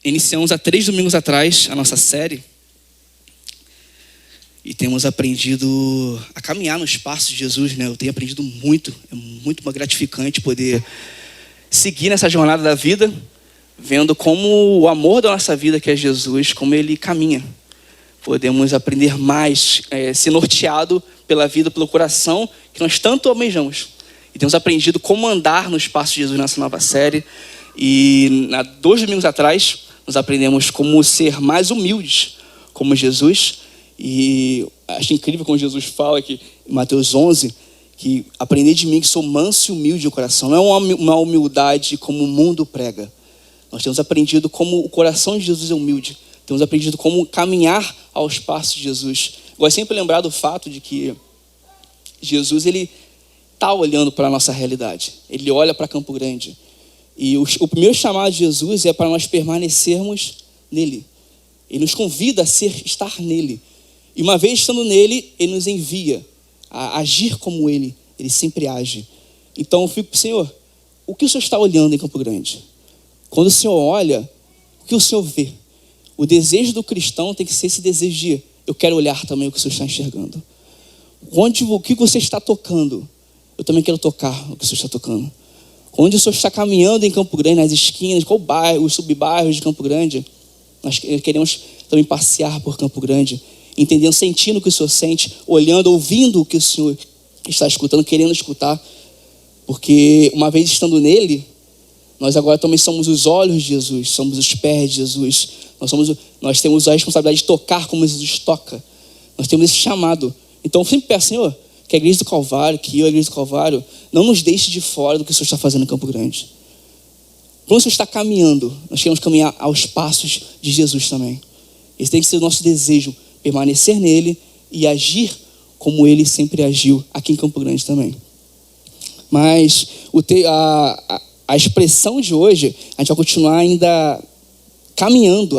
Iniciamos há 3 domingos atrás a nossa série e temos aprendido a caminhar nos passos de Jesus, né? Eu tenho aprendido muito, é muito gratificante poder seguir nessa jornada da vida, vendo como o amor da nossa vida, que é Jesus, como ele caminha. Podemos aprender mais, ser norteado pela vida, pelo coração que nós tanto almejamos. E temos aprendido como andar nos passos de Jesus nessa nova série. E 2 domingos atrás, nós aprendemos como ser mais humildes, como Jesus. E acho incrível como Jesus fala aqui em Mateus 11, que aprender de mim que sou manso e humilde de coração. Não é uma humildade como o mundo prega. Nós temos aprendido como o coração de Jesus é humilde. Temos aprendido como caminhar aos passos de Jesus. Gosto sempre de lembrar do fato de que Jesus, ele está olhando para a nossa realidade. Ele olha para Campo Grande. E o primeiro chamado de Jesus é para nós permanecermos nele. Ele nos convida a estar nele. E uma vez estando nele, ele nos envia a agir como ele. Ele sempre age. Então eu fico, Senhor, o que o Senhor está olhando em Campo Grande? Quando o Senhor olha, o que o Senhor vê? O desejo do cristão tem que ser esse desejo de eu quero olhar também o que o Senhor está enxergando. O que você está tocando, eu também quero tocar o que o Senhor está tocando. Onde o Senhor está caminhando em Campo Grande, nas esquinas, qual bairro, os subbairros de Campo Grande, nós queremos também passear por Campo Grande, entendendo, sentindo o que o Senhor sente, olhando, ouvindo o que o Senhor está escutando, querendo escutar, porque uma vez estando nele, nós agora também somos os olhos de Jesus, somos os pés de Jesus, nós temos a responsabilidade de tocar como Jesus toca, nós temos esse chamado. Então eu sempre peço, Senhor, que a Igreja do Calvário, que eu, a Igreja do Calvário, não nos deixe de fora do que o Senhor está fazendo em Campo Grande. Quando o Senhor está caminhando, nós queremos caminhar aos passos de Jesus também. Esse tem que ser o nosso desejo, permanecer nele e agir como ele sempre agiu aqui em Campo Grande também. Mas a expressão de hoje, a gente vai continuar ainda caminhando,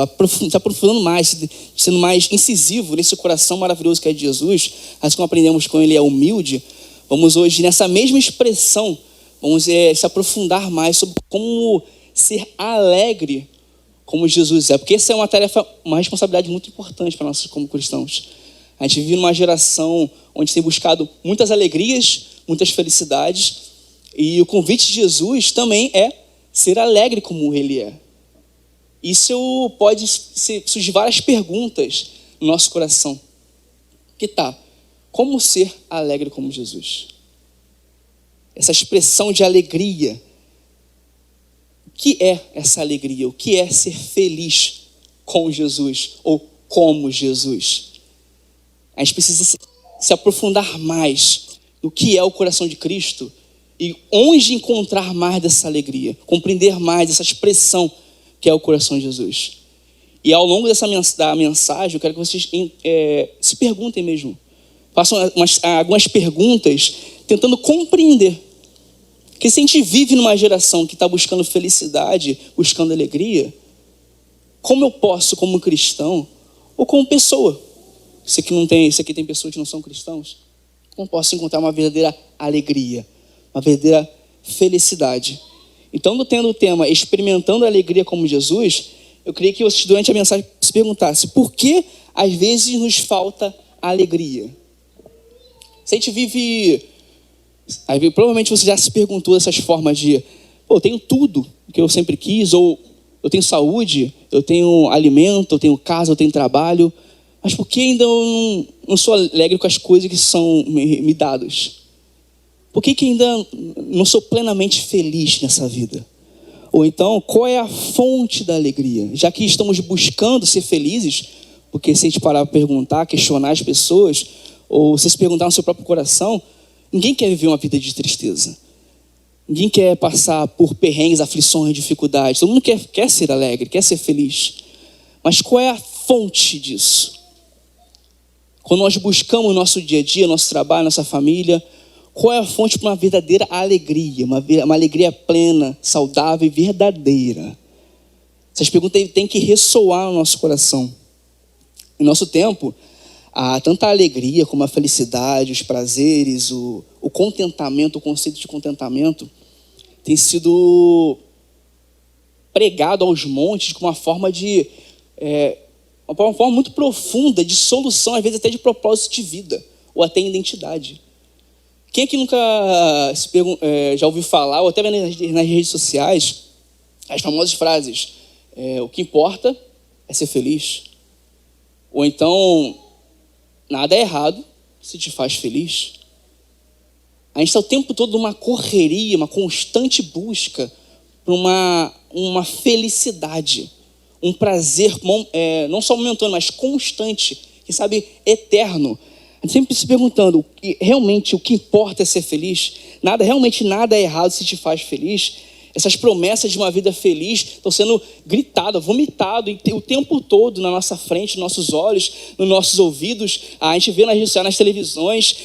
se aprofundando mais, sendo mais incisivo nesse coração maravilhoso que é de Jesus. Assim como aprendemos com ele é humilde, vamos hoje nessa mesma expressão, vamos se aprofundar mais sobre como ser alegre como Jesus é. Porque essa é uma tarefa, uma responsabilidade muito importante para nós como cristãos. A gente vive numa geração onde tem buscado muitas alegrias, muitas felicidades, e o convite de Jesus também é ser alegre como ele é. Isso pode surgir várias perguntas no nosso coração. Como ser alegre como Jesus? Essa expressão de alegria. O que é essa alegria? O que é ser feliz com Jesus ou como Jesus? A gente precisa se aprofundar mais no que é o coração de Cristo e onde encontrar mais dessa alegria, compreender mais essa expressão que é o coração de Jesus. E ao longo da mensagem, eu quero que vocês se perguntem mesmo. Façam algumas perguntas tentando compreender. Porque se a gente vive numa geração que está buscando felicidade, buscando alegria, como eu posso, como cristão, ou como pessoa, isso aqui tem pessoas que não são cristãos, como posso encontrar uma verdadeira alegria, uma verdadeira felicidade? Então, tendo o tema experimentando a alegria como Jesus, eu queria que vocês, durante a mensagem, se perguntassem por que às vezes nos falta a alegria. Se a gente vive... Aí, provavelmente você já se perguntou dessas formas de eu tenho tudo que eu sempre quis, ou eu tenho saúde, eu tenho alimento, eu tenho casa, eu tenho trabalho, mas por que ainda eu não sou alegre com as coisas que são me dadas? Por que ainda não sou plenamente feliz nessa vida? Ou então, qual é a fonte da alegria? Já que estamos buscando ser felizes, porque se a gente parar para perguntar, questionar as pessoas, ou se perguntar no seu próprio coração, ninguém quer viver uma vida de tristeza. Ninguém quer passar por perrengues, aflições, dificuldades. Todo mundo quer ser alegre, quer ser feliz. Mas qual é a fonte disso? Quando nós buscamos o nosso dia a dia, nosso trabalho, nossa família, qual é a fonte para uma verdadeira alegria? Uma alegria plena, saudável e verdadeira. Essas perguntas têm que ressoar no nosso coração. Em nosso tempo, tanta alegria como a felicidade, os prazeres, o contentamento, o conceito de contentamento tem sido pregado aos montes com uma forma uma forma muito profunda de solução, às vezes até de propósito de vida, ou até identidade. Quem aqui nunca já ouviu falar, ou até nas redes sociais, as famosas frases, o que importa é ser feliz. Ou então, nada é errado se te faz feliz. A gente está o tempo todo numa correria, uma constante busca por uma felicidade, um prazer, não só momentâneo, mas constante, quem sabe eterno. A gente sempre se perguntando, realmente o que importa é ser feliz? Realmente nada é errado se te faz feliz. Essas promessas de uma vida feliz estão sendo gritadas, vomitadas o tempo todo na nossa frente, nos nossos olhos, nos nossos ouvidos. A gente vê nas redes sociais, nas televisões,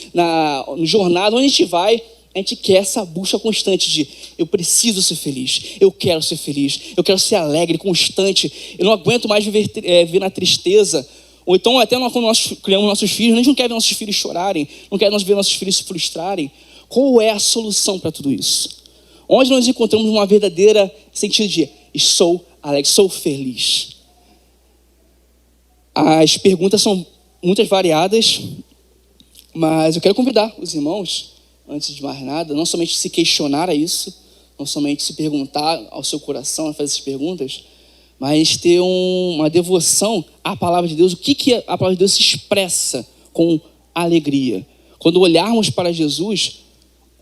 no jornal, onde a gente vai, a gente quer essa busca constante de eu preciso ser feliz, eu quero ser alegre, constante, eu não aguento mais viver na tristeza. Ou então até quando nós criamos nossos filhos, a gente não quer ver nossos filhos chorarem, não quer ver nossos filhos se frustrarem. Qual é a solução para tudo isso? Onde nós encontramos uma verdadeira sentido de sou alegre, sou feliz? As perguntas são muitas variadas, mas eu quero convidar os irmãos, antes de mais nada, não somente se questionar a isso, não somente se perguntar ao seu coração a fazer essas perguntas, mas ter uma devoção à palavra de Deus. O que a palavra de Deus se expressa com alegria? Quando olharmos para Jesus,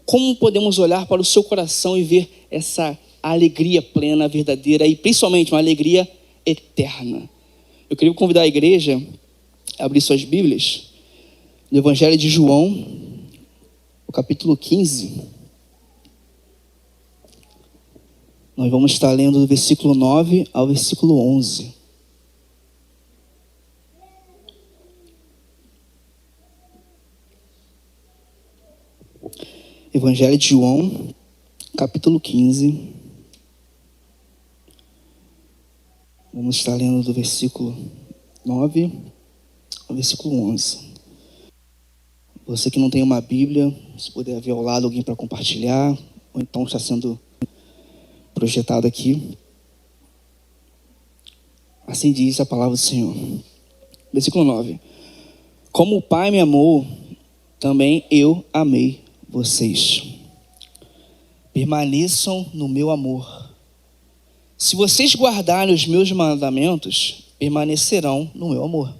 como podemos olhar para o seu coração e ver essa alegria plena, verdadeira e principalmente uma alegria eterna? Eu queria convidar a igreja a abrir suas Bíblias no Evangelho de João, o capítulo 15. Nós vamos estar lendo do versículo 9 ao versículo 11. Evangelho de João, capítulo 15. Vamos estar lendo do versículo 9 ao versículo 11. Você que não tem uma Bíblia, se puder haver ao lado alguém para compartilhar, ou então está sendo projetado aqui. Assim diz a palavra do Senhor. Versículo 9. Como o Pai me amou, também eu amei vocês. Permaneçam no meu amor. Se vocês guardarem os meus mandamentos, permanecerão no meu amor.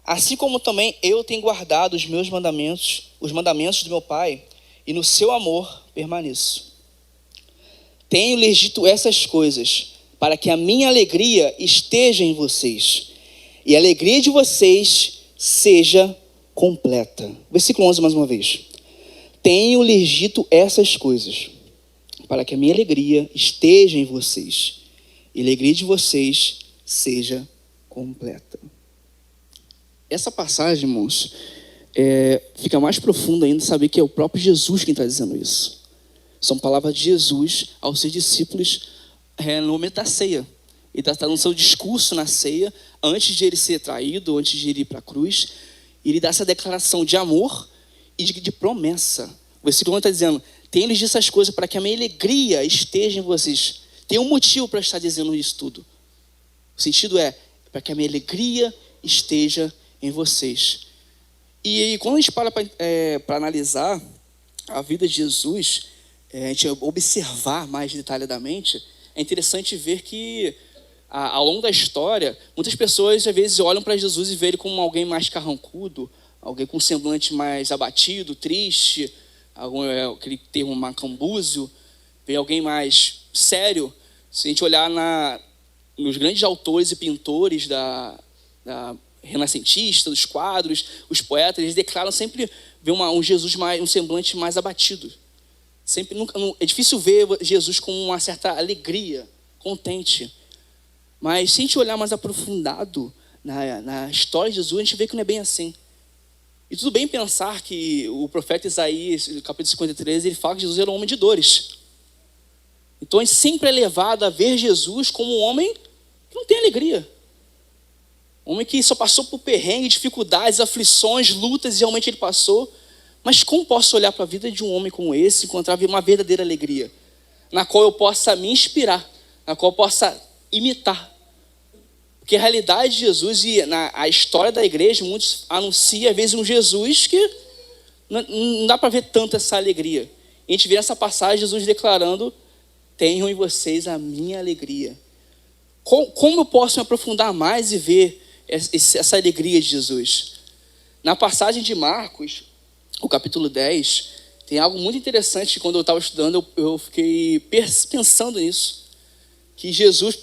Assim como também eu tenho guardado os meus mandamentos, os mandamentos do meu Pai, e no seu amor permaneço. Tenho-lhes dito essas coisas, para que a minha alegria esteja em vocês, e a alegria de vocês seja completa. Versículo 11 mais uma vez. Tenho-lhes dito essas coisas, para que a minha alegria esteja em vocês, e a alegria de vocês seja completa. Essa passagem, irmãos, fica mais profunda ainda saber que é o próprio Jesus quem está dizendo isso. São palavras de Jesus aos seus discípulos no momento da ceia. Ele está no seu discurso na ceia, antes de ele ser traído, antes de ele ir para a cruz. E ele dá essa declaração de amor e de promessa. O versículo 1 está dizendo: tenho-lhes dito essas coisas para que a minha alegria esteja em vocês. Tem um motivo para estar dizendo isso tudo. O sentido é para que a minha alegria esteja em vocês. E quando a gente para analisar a vida de Jesus, a gente observar mais detalhadamente, é interessante ver que ao longo da história, muitas pessoas às vezes olham para Jesus e veem ele como alguém mais carrancudo, alguém com um semblante mais abatido, triste, aquele termo macambúzio, vê alguém mais sério. Se a gente olhar nos grandes autores e pintores da renascentista, dos quadros, os poetas, eles declaram sempre ver um Jesus um semblante mais abatido. É difícil ver Jesus com uma certa alegria, contente. Mas se a gente olhar mais aprofundado na história de Jesus, a gente vê que não é bem assim. E tudo bem pensar que o profeta Isaías, no capítulo 53, ele fala que Jesus era um homem de dores. Então a gente sempre é levado a ver Jesus como um homem que não tem alegria. Um homem que só passou por perrengue, dificuldades, aflições, lutas, e realmente ele passou. Mas como posso olhar para a vida de um homem como esse e encontrar uma verdadeira alegria, na qual eu possa me inspirar, na qual eu possa imitar. Porque a realidade de Jesus e a história da igreja, muitos anunciam às vezes um Jesus que não dá para ver tanto essa alegria. E a gente vê nessa passagem Jesus declarando: tenham em vocês a minha alegria. Como eu posso me aprofundar mais e ver essa alegria de Jesus? Na passagem de Marcos, o capítulo 10, tem algo muito interessante. Quando eu estava estudando, eu fiquei pensando nisso. Que Jesus,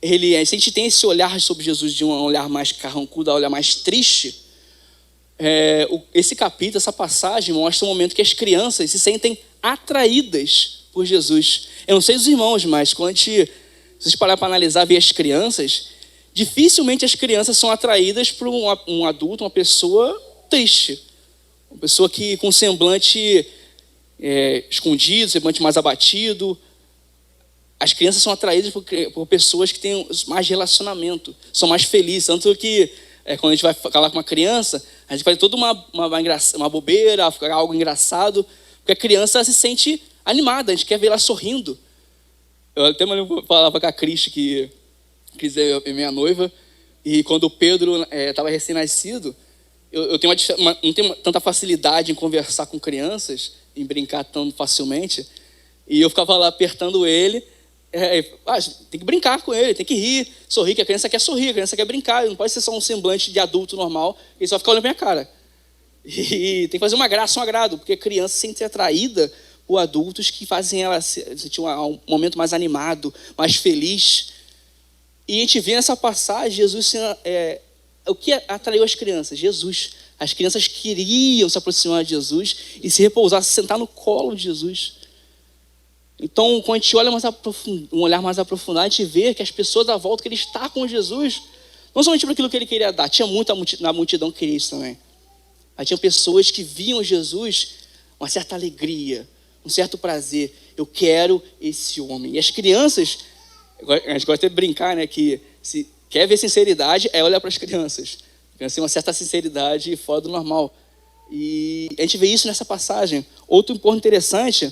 se a gente tem esse olhar sobre Jesus de um olhar mais carrancudo, um olhar mais triste, esse capítulo, essa passagem mostra um momento que as crianças se sentem atraídas por Jesus. Eu não sei os irmãos, mas quando se vocês pararem para analisar, ver as crianças, dificilmente as crianças são atraídas por um adulto, uma pessoa triste. Uma pessoa que com semblante escondido, semblante mais abatido. As crianças são atraídas por pessoas que têm mais relacionamento, são mais felizes. Tanto que quando a gente vai falar com uma criança, a gente faz toda uma bobeira, algo engraçado, porque a criança se sente animada, a gente quer ver ela sorrindo. Eu até falava com a Cris, que Cris é minha noiva, e quando o Pedro estava recém-nascido, eu não tenho tanta facilidade em conversar com crianças, em brincar tão facilmente, e eu ficava lá apertando ele. Tem que brincar com ele, tem que rir, sorrir, que a criança quer sorrir, a criança quer brincar, não pode ser só um semblante de adulto normal, ele só fica olhando pra minha cara. E tem que fazer uma graça, um agrado, porque a criança se sente atraída por adultos que fazem ela sentir um momento mais animado, mais feliz. E a gente vê nessa passagem Jesus o que atraiu as crianças? Jesus. As crianças queriam se aproximar de Jesus e se repousar, se sentar no colo de Jesus. Então, quando a gente olha um olhar mais aprofundado, a gente vê que as pessoas à volta, que ele está com Jesus, não somente por aquilo que ele queria dar, tinha muita na multidão que queria isso também. Mas tinha pessoas que viam Jesus uma certa alegria, um certo prazer. Eu quero esse homem. E as crianças, a gente gosta de brincar, né, que se quer ver sinceridade, olhar para as crianças. Tem uma certa sinceridade fora do normal. E a gente vê isso nessa passagem. Outro ponto interessante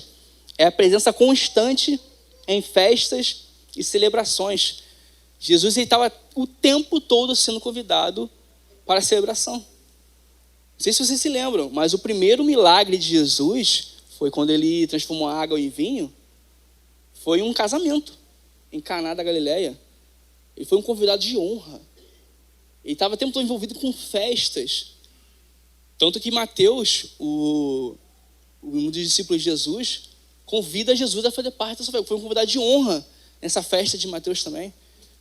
é a presença constante em festas e celebrações. Jesus estava o tempo todo sendo convidado para a celebração. Não sei se vocês se lembram, mas o primeiro milagre de Jesus foi quando ele transformou a água em vinho. Foi um casamento em Caná da Galileia. Ele foi um convidado de honra. Ele estava o tempo todo envolvido com festas. Tanto que Mateus, um dos discípulos de Jesus, convida Jesus a fazer parte dessa festa. Foi um convidado de honra nessa festa de Mateus também.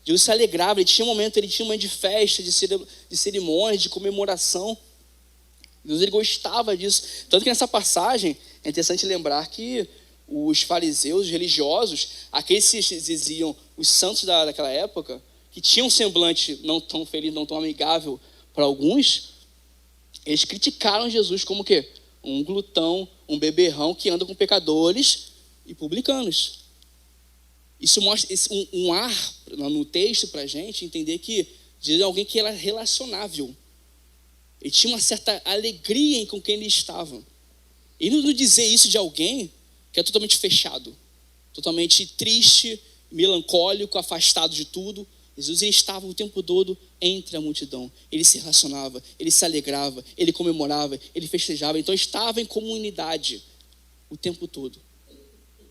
Jesus se alegrava, ele tinha um momento de festa, de cerimônia, de comemoração. Jesus ele gostava disso. Tanto que nessa passagem é interessante lembrar que os fariseus, os religiosos, aqueles que se diziam os santos daquela época, que tinham um semblante não tão feliz, não tão amigável para alguns, eles criticaram Jesus como o quê? Um glutão, um beberrão que anda com pecadores e publicanos. Isso mostra um ar no texto para a gente entender que Jesus é alguém que era relacionável. Ele tinha uma certa alegria com quem ele estava. E não dizer isso de alguém que é totalmente fechado, totalmente triste, melancólico, afastado de tudo. Jesus ele estava o tempo todo entre a multidão. Ele se relacionava, ele se alegrava, ele comemorava, ele festejava. Então estava em comunidade o tempo todo.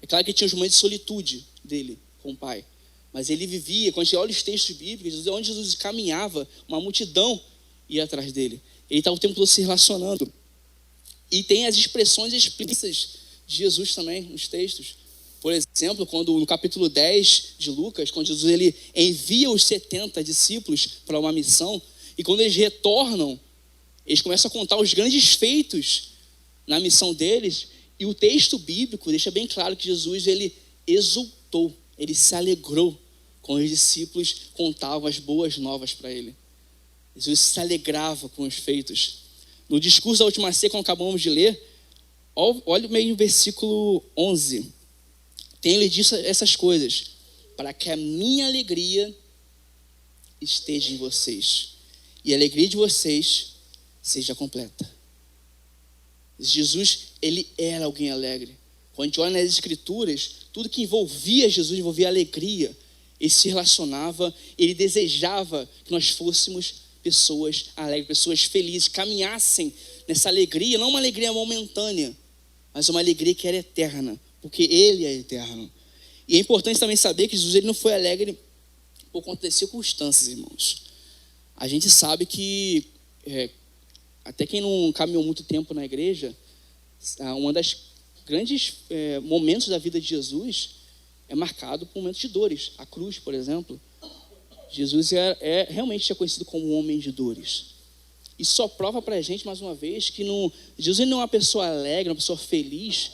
É claro que tinha os momentos de solitude dele com o Pai. Mas ele vivia, quando a gente olha os textos bíblicos, onde Jesus caminhava, uma multidão ia atrás dele. Ele estava o tempo todo se relacionando. E tem as expressões explícitas de Jesus também nos textos. Por exemplo, quando no capítulo 10 de Lucas, quando Jesus ele envia os 70 discípulos para uma missão, e quando eles retornam, eles começam a contar os grandes feitos na missão deles, e o texto bíblico deixa bem claro que Jesus ele exultou, ele se alegrou quando os discípulos contavam as boas novas para ele. Jesus se alegrava com os feitos. No discurso da última ceia, como acabamos de ler, olha meio o versículo 11. Tenho-lhe dito essas coisas, para que a minha alegria esteja em vocês, e a alegria de vocês seja completa. Jesus, ele era alguém alegre. Quando a gente olha nas Escrituras, tudo que envolvia Jesus envolvia alegria, ele se relacionava, ele desejava que nós fôssemos pessoas alegres, pessoas felizes, caminhassem nessa alegria, não uma alegria momentânea, mas uma alegria que era eterna, porque ele é eterno. E é importante também saber que Jesus ele não foi alegre por conta das circunstâncias, irmãos. A gente sabe que, até quem não caminhou muito tempo na igreja, uma das grandes momentos da vida de Jesus é marcado por momentos de dores. A cruz, por exemplo. Jesus realmente é conhecido como um homem de dores. Isso só prova para a gente, mais uma vez, que Jesus não é uma pessoa alegre, uma pessoa feliz.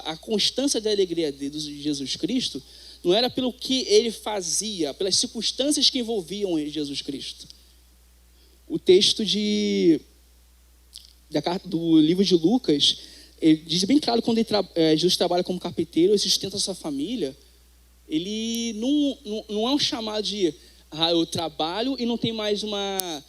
A constância da alegria de Jesus Cristo não era pelo que ele fazia, pelas circunstâncias que envolviam Jesus Cristo. O texto do livro de Lucas, ele diz bem claro, quando Jesus trabalha como carpinteiro e sustenta a sua família, ele não é um chamado de eu trabalho e não tem mais uma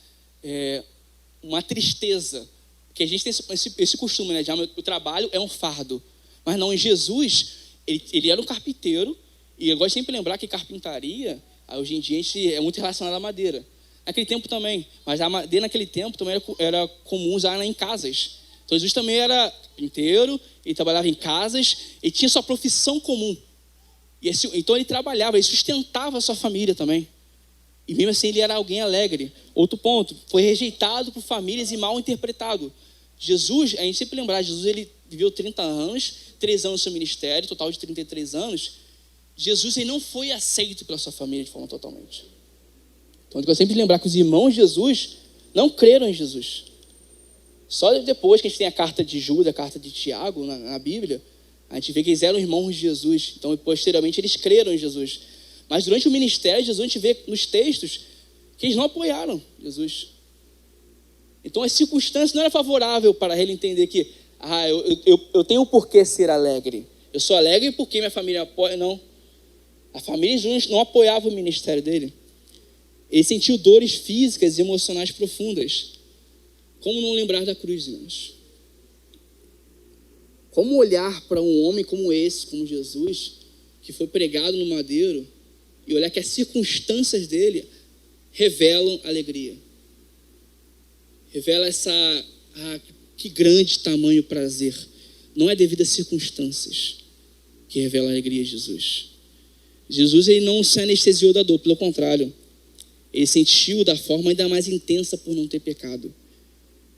tristeza. Porque a gente tem esse costume, né, de o trabalho é um fardo. Mas não, em Jesus, ele era um carpinteiro, e eu gosto sempre de lembrar que carpintaria, hoje em dia, é muito relacionada à madeira. Naquele tempo também, mas a madeira naquele tempo também era comum usar em casas. Então Jesus também era carpinteiro, ele trabalhava em casas, ele tinha sua profissão comum. Então ele trabalhava, ele sustentava a sua família também. E mesmo assim ele era alguém alegre. Outro ponto, foi rejeitado por famílias e mal interpretado. Jesus, a gente sempre lembrar, Jesus ele viveu 30 anos, 3 anos no seu ministério, total de 33 anos. Jesus ele não foi aceito pela sua família de forma totalmente. Então eu sempre lembrar que os irmãos de Jesus não creram em Jesus. Só depois que a gente tem a carta de Judas, a carta de Tiago na Bíblia, a gente vê que eles eram irmãos de Jesus. Então posteriormente eles creram em Jesus. Mas durante o ministério de Jesus, a gente vê nos textos que eles não apoiaram Jesus. Então as circunstâncias não eram favoráveis para ele entender que eu tenho por que ser alegre. Eu sou alegre porque minha família apoia. Não. A família de Jesus não apoiava o ministério dele. Ele sentiu dores físicas e emocionais profundas. Como não lembrar da cruz, irmãos? Como olhar para um homem como esse, como Jesus, que foi pregado no madeiro, e olhar que as circunstâncias dele revelam alegria. Revela que grande tamanho prazer. Não é devido às circunstâncias que revela a alegria de Jesus. Jesus ele não se anestesiou da dor, pelo contrário. Ele sentiu da forma ainda mais intensa por não ter pecado.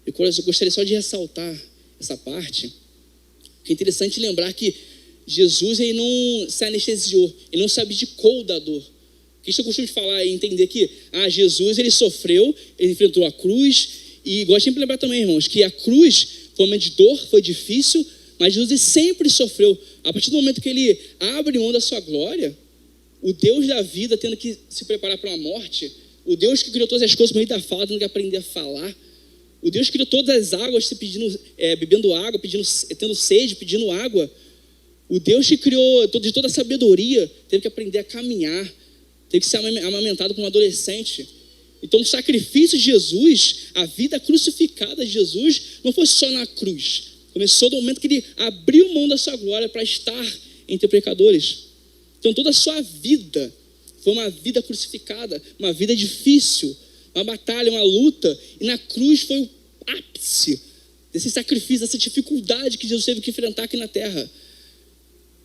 Eu gostaria só de ressaltar essa parte, que é interessante lembrar que Jesus ele não se anestesiou, ele não se abdicou da dor. O que eu costumo falar e entender que Jesus ele sofreu, ele enfrentou a cruz, e gosto sempre de lembrar também, irmãos, que a cruz foi um momento de dor, foi difícil, mas Jesus ele sempre sofreu. A partir do momento que ele abre mão da sua glória, o Deus da vida tendo que se preparar para uma morte, o Deus que criou todas as coisas por meio da fala, tendo que aprender a falar, o Deus que criou todas as águas, bebendo água, tendo sede, pedindo água, o Deus que criou de toda a sabedoria, teve que aprender a caminhar, teve que ser amamentado como um adolescente. Então o sacrifício de Jesus, a vida crucificada de Jesus, não foi só na cruz. Começou do momento que ele abriu mão da sua glória para estar entre pecadores. Então toda a sua vida foi uma vida crucificada, uma vida difícil, uma batalha, uma luta. E na cruz foi o ápice desse sacrifício, dessa dificuldade que Jesus teve que enfrentar aqui na terra.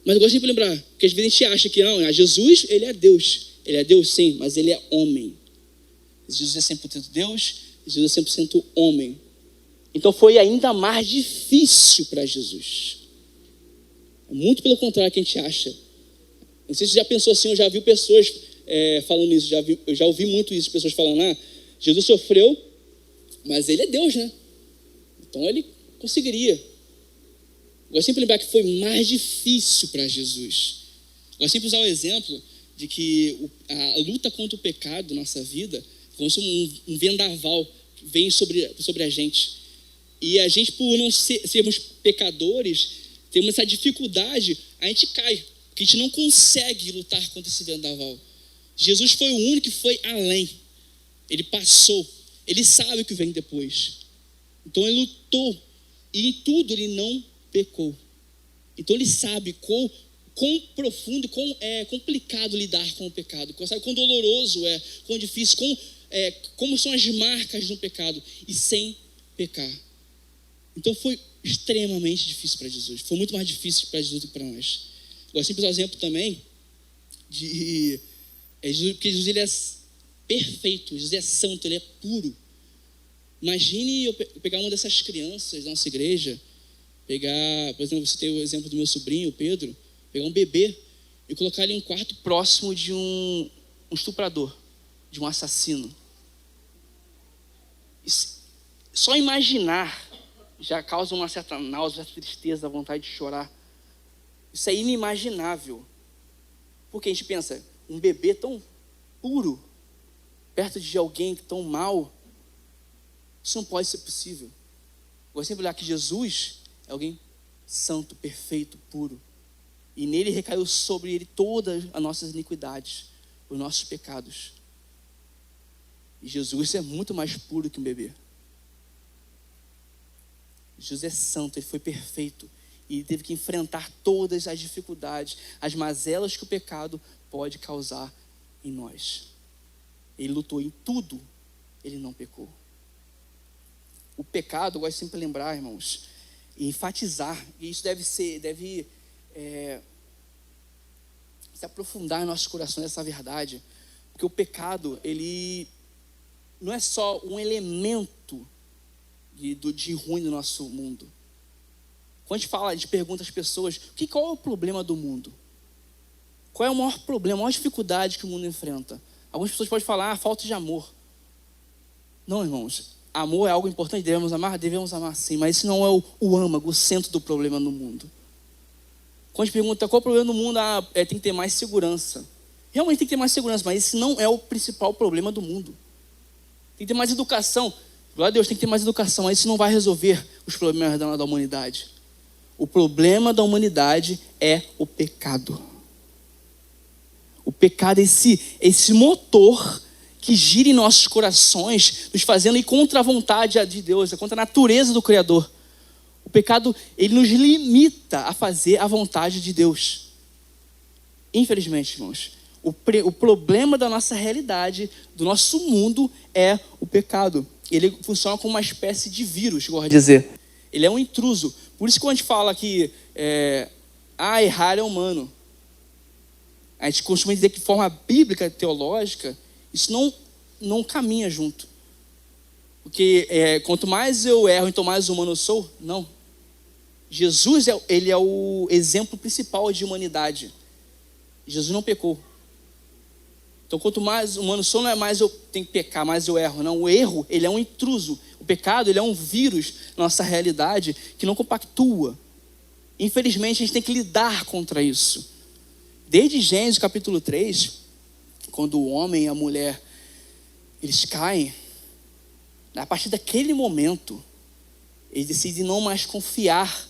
Mas eu gosto de lembrar, porque às vezes a gente acha que não, Jesus, ele é Deus. Ele é Deus sim, mas ele é homem. Jesus é 100% Deus, Jesus é 100% homem. Então foi ainda mais difícil para Jesus. Muito pelo contrário que a gente acha. Não sei se você já pensou assim, eu já vi pessoas falando isso, eu já ouvi muito isso, pessoas falando, Jesus sofreu, mas ele é Deus, né? Então ele conseguiria. Eu gosto sempre de lembrar que foi mais difícil para Jesus. Eu gosto sempre de usar o exemplo de que a luta contra o pecado na nossa vida, como se um vendaval que vem sobre a gente. E a gente, por não sermos pecadores, temos essa dificuldade, a gente cai, porque a gente não consegue lutar contra esse vendaval. Jesus foi o único que foi além. Ele passou, ele sabe o que vem depois. Então ele lutou, e em tudo ele não pecou. Então ele sabe quão profundo, quão complicado lidar com o pecado, sabe quão doloroso é, quão difícil, como são as marcas do pecado, e sem pecar. Então foi extremamente difícil para Jesus, foi muito mais difícil para Jesus do que para nós. Gosto sempre do exemplo também de Jesus, porque Jesus ele é perfeito, Jesus é santo, ele é puro. Imagine eu pegar uma dessas crianças da nossa igreja, pegar, por exemplo, você tem o exemplo do meu sobrinho, o Pedro, pegar um bebê e colocar ele em um quarto próximo de um estuprador, de um assassino. Só imaginar já causa uma certa náusea, tristeza, vontade de chorar. Isso é inimaginável. Porque a gente pensa, um bebê tão puro, perto de alguém tão mau, isso não pode ser possível. Eu sempre olhar que Jesus é alguém santo, perfeito, puro. E nele recaiu sobre ele todas as nossas iniquidades, os nossos pecados. E Jesus é muito mais puro que um bebê. Jesus é santo, ele foi perfeito. E ele teve que enfrentar todas as dificuldades, as mazelas que o pecado pode causar em nós. Ele lutou em tudo, ele não pecou. O pecado, eu gosto sempre de lembrar, irmãos, e enfatizar, e isso deve se aprofundar em nossos corações essa verdade, porque o pecado, ele não é só um elemento de ruim do nosso mundo. Quando a gente pergunta às pessoas, qual é o problema do mundo? Qual é o maior problema, a maior dificuldade que o mundo enfrenta? Algumas pessoas podem falar, falta de amor. Não, irmãos, amor é algo importante, devemos amar sim, mas isso não é o âmago, o centro do problema no mundo. Quando a gente pergunta qual é o problema no mundo, tem que ter mais segurança. Realmente tem que ter mais segurança, mas esse não é o principal problema do mundo. Tem que ter mais educação. Glória a Deus, tem que ter mais educação, mas isso não vai resolver os problemas da humanidade. O problema da humanidade é o pecado. O pecado é esse motor que gira em nossos corações, nos fazendo ir contra a vontade de Deus, contra a natureza do Criador. O pecado, ele nos limita a fazer a vontade de Deus. Infelizmente, irmãos, o problema da nossa realidade, do nosso mundo, é o pecado. Ele funciona como uma espécie de vírus, gosto de dizer. Ele é um intruso. Por isso que quando a gente fala que errar é humano, a gente costuma dizer que de forma bíblica, teológica, isso não caminha junto. Porque quanto mais eu erro, então mais humano eu sou. Não. Jesus, ele é o exemplo principal de humanidade. Jesus não pecou. Então quanto mais humano eu sou, não é mais eu tenho que pecar, mais eu erro. Não, o erro, ele é um intruso. O pecado, ele é um vírus na nossa realidade que não compactua. Infelizmente, a gente tem que lidar contra isso. Desde Gênesis capítulo 3, quando o homem e a mulher, eles caem, a partir daquele momento, eles decidem não mais confiar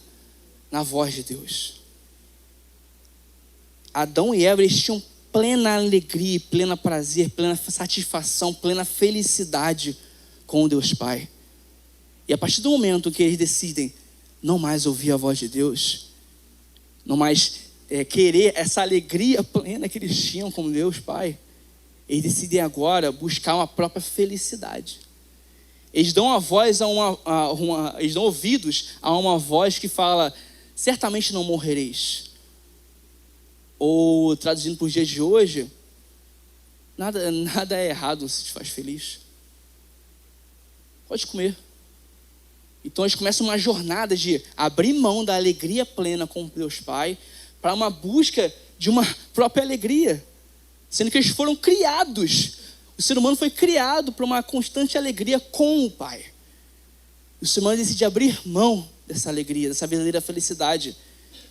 na voz de Deus. Adão e Eva, eles tinham plena alegria, pleno prazer, plena satisfação, plena felicidade com Deus Pai. E a partir do momento que eles decidem não mais ouvir a voz de Deus, não mais querer essa alegria plena que eles tinham com Deus Pai, eles decidem agora buscar uma própria felicidade. Eles dão a voz eles dão ouvidos a uma voz que fala: certamente não morrereis. Ou traduzindo para os dias de hoje, nada é errado se te faz feliz. Pode comer. Então eles começam uma jornada de abrir mão da alegria plena com Deus Pai para uma busca de uma própria alegria, sendo que eles foram criados. O ser humano foi criado para uma constante alegria com o Pai. O ser humano decide abrir mão dessa alegria, dessa verdadeira felicidade.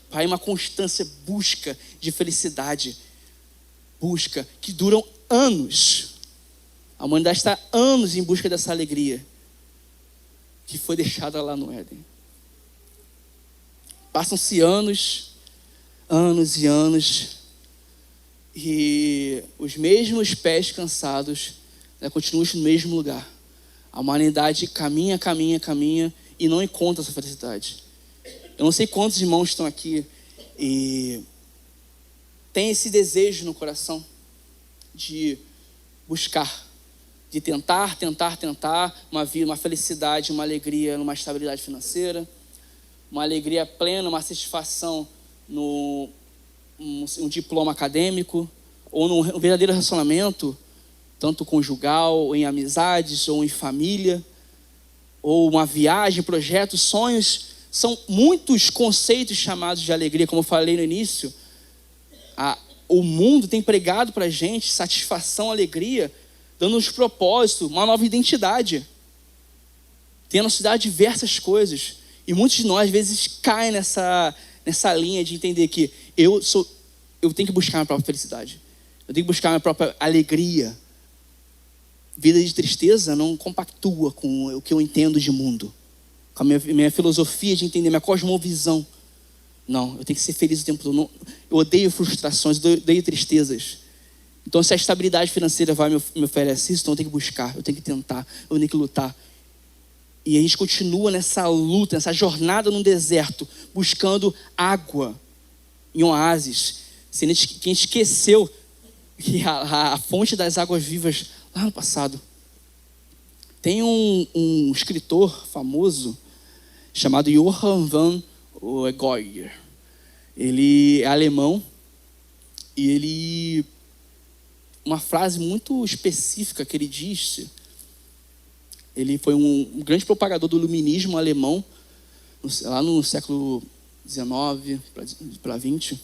Pai, uma constância, busca de felicidade, busca que duram anos. A humanidade está anos em busca dessa alegria que foi deixada lá no Éden. Passam-se anos e anos, e os mesmos pés cansados continuam no mesmo lugar. A humanidade caminha e não encontra essa felicidade. Eu não sei quantos irmãos estão aqui e tem esse desejo no coração de buscar, de tentar uma felicidade, uma alegria, numa estabilidade financeira, uma alegria plena, uma satisfação no um diploma acadêmico, ou num verdadeiro relacionamento, tanto conjugal, ou em amizades, ou em família, ou uma viagem, projetos, sonhos. São muitos conceitos chamados de alegria, como eu falei no início. O mundo tem pregado para a gente satisfação, alegria, dando-nos propósito, uma nova identidade. Tem na sociedade diversas coisas. E muitos de nós, às vezes, caem nessa linha de entender que eu tenho que buscar minha própria felicidade. Eu tenho que buscar minha própria alegria. Vida de tristeza não compactua com o que eu entendo de mundo, com a minha filosofia de entender, minha cosmovisão. Não, eu tenho que ser feliz o tempo todo. Eu odeio frustrações, eu odeio tristezas. Então, se a estabilidade financeira me oferece isso, então eu tenho que buscar, eu tenho que tentar, eu tenho que lutar. E a gente continua nessa luta, nessa jornada no deserto, buscando água em oásis. Quem esqueceu que a fonte das águas vivas lá no passado. Tem um escritor famoso chamado Johann von Goethe. Ele é alemão e uma frase muito específica que ele disse. Ele foi um grande propagador do iluminismo alemão, lá no século XIX para XX.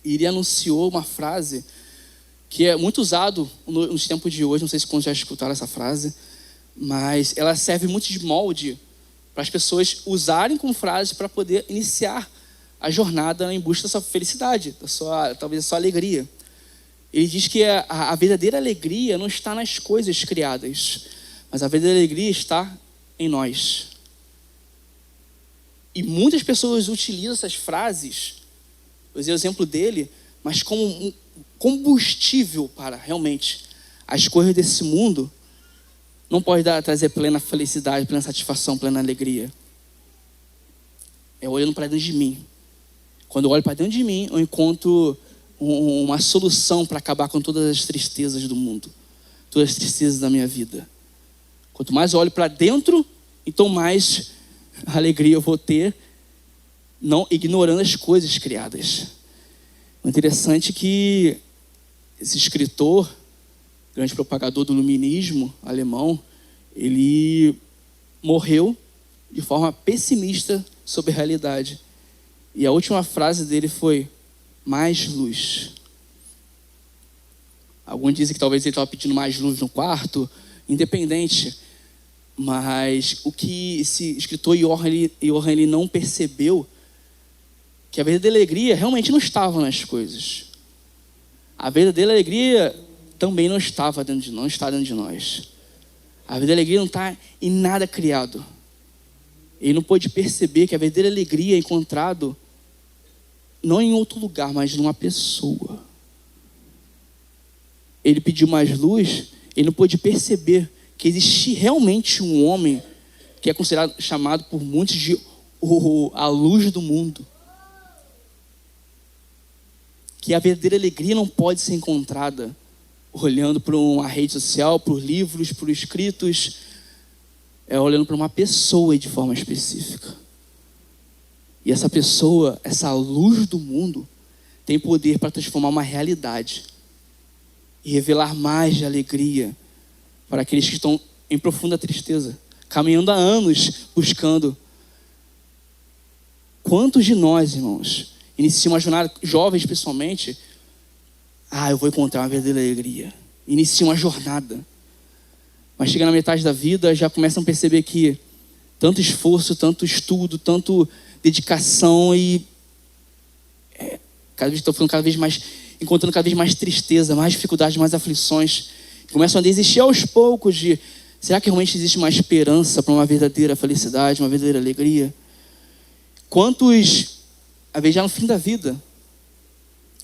E ele anunciou uma frase que é muito usado nos tempos de hoje. Não sei se já escutaram essa frase, mas ela serve muito de molde para as pessoas usarem como frase para poder iniciar a jornada em busca da sua felicidade, talvez da sua alegria. Ele diz que a verdadeira alegria não está nas coisas criadas, mas a verdadeira alegria está em nós. E muitas pessoas utilizam essas frases, eu usei o exemplo dele, mas como um combustível para realmente as coisas desse mundo. Não pode trazer plena felicidade, plena satisfação, plena alegria. É olhando para dentro de mim. Quando eu olho para dentro de mim, eu encontro uma solução para acabar com todas as tristezas do mundo, todas as tristezas da minha vida. Quanto mais eu olho para dentro, então mais alegria eu vou ter, não ignorando as coisas criadas. O interessante é que esse escritor, grande propagador do iluminismo alemão, ele morreu de forma pessimista sobre a realidade. E a última frase dele foi: mais luz. Alguns dizem que talvez ele estava pedindo mais luz no quarto, independente. Mas o que esse escritor Johann ele não percebeu, que a verdadeira alegria realmente não estava nas coisas. A verdadeira alegria também não está dentro de nós. A verdadeira alegria não está em nada criado. Ele não pôde perceber que a verdadeira alegria é encontrado não em outro lugar, mas numa pessoa. Ele pediu mais luz, ele não pôde perceber que existe realmente um homem que é chamado por muitos de a luz do mundo. Que a verdadeira alegria não pode ser encontrada olhando para uma rede social, por livros, por escritos. É olhando para uma pessoa de forma específica. E essa pessoa, essa luz do mundo, tem poder para transformar uma realidade e revelar mais de alegria para aqueles que estão em profunda tristeza, caminhando há anos buscando. Quantos de nós, irmãos, iniciam uma jornada, jovens principalmente, eu vou encontrar uma verdadeira alegria. Iniciam uma jornada. Mas chega na metade da vida, já começam a perceber que tanto esforço, tanto estudo, tanto dedicação e cada vez estão ficando encontrando cada vez mais tristeza, mais dificuldades, mais aflições. Começam a desistir aos poucos de: será que realmente existe uma esperança para uma verdadeira felicidade, uma verdadeira alegria? Quantos, às vezes já no fim da vida,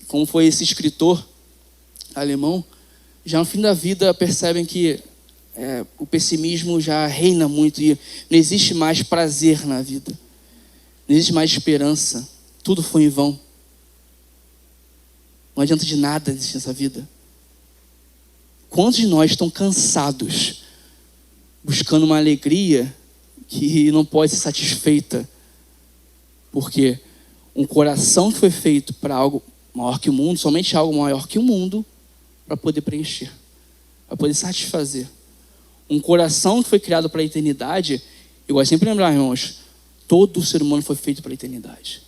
como foi esse escritor alemão, já no fim da vida percebem que o pessimismo já reina muito e não existe mais prazer na vida, não existe mais esperança, tudo foi em vão. não adianta de nada existir nessa vida. Quantos de nós estão cansados, buscando uma alegria que não pode ser satisfeita? Porque um coração que foi feito para algo maior que o mundo, somente algo maior que o mundo, para poder preencher, para poder satisfazer. Um coração que foi criado para a eternidade, eu gosto sempre de lembrar, irmãos, todo ser humano foi feito para a eternidade.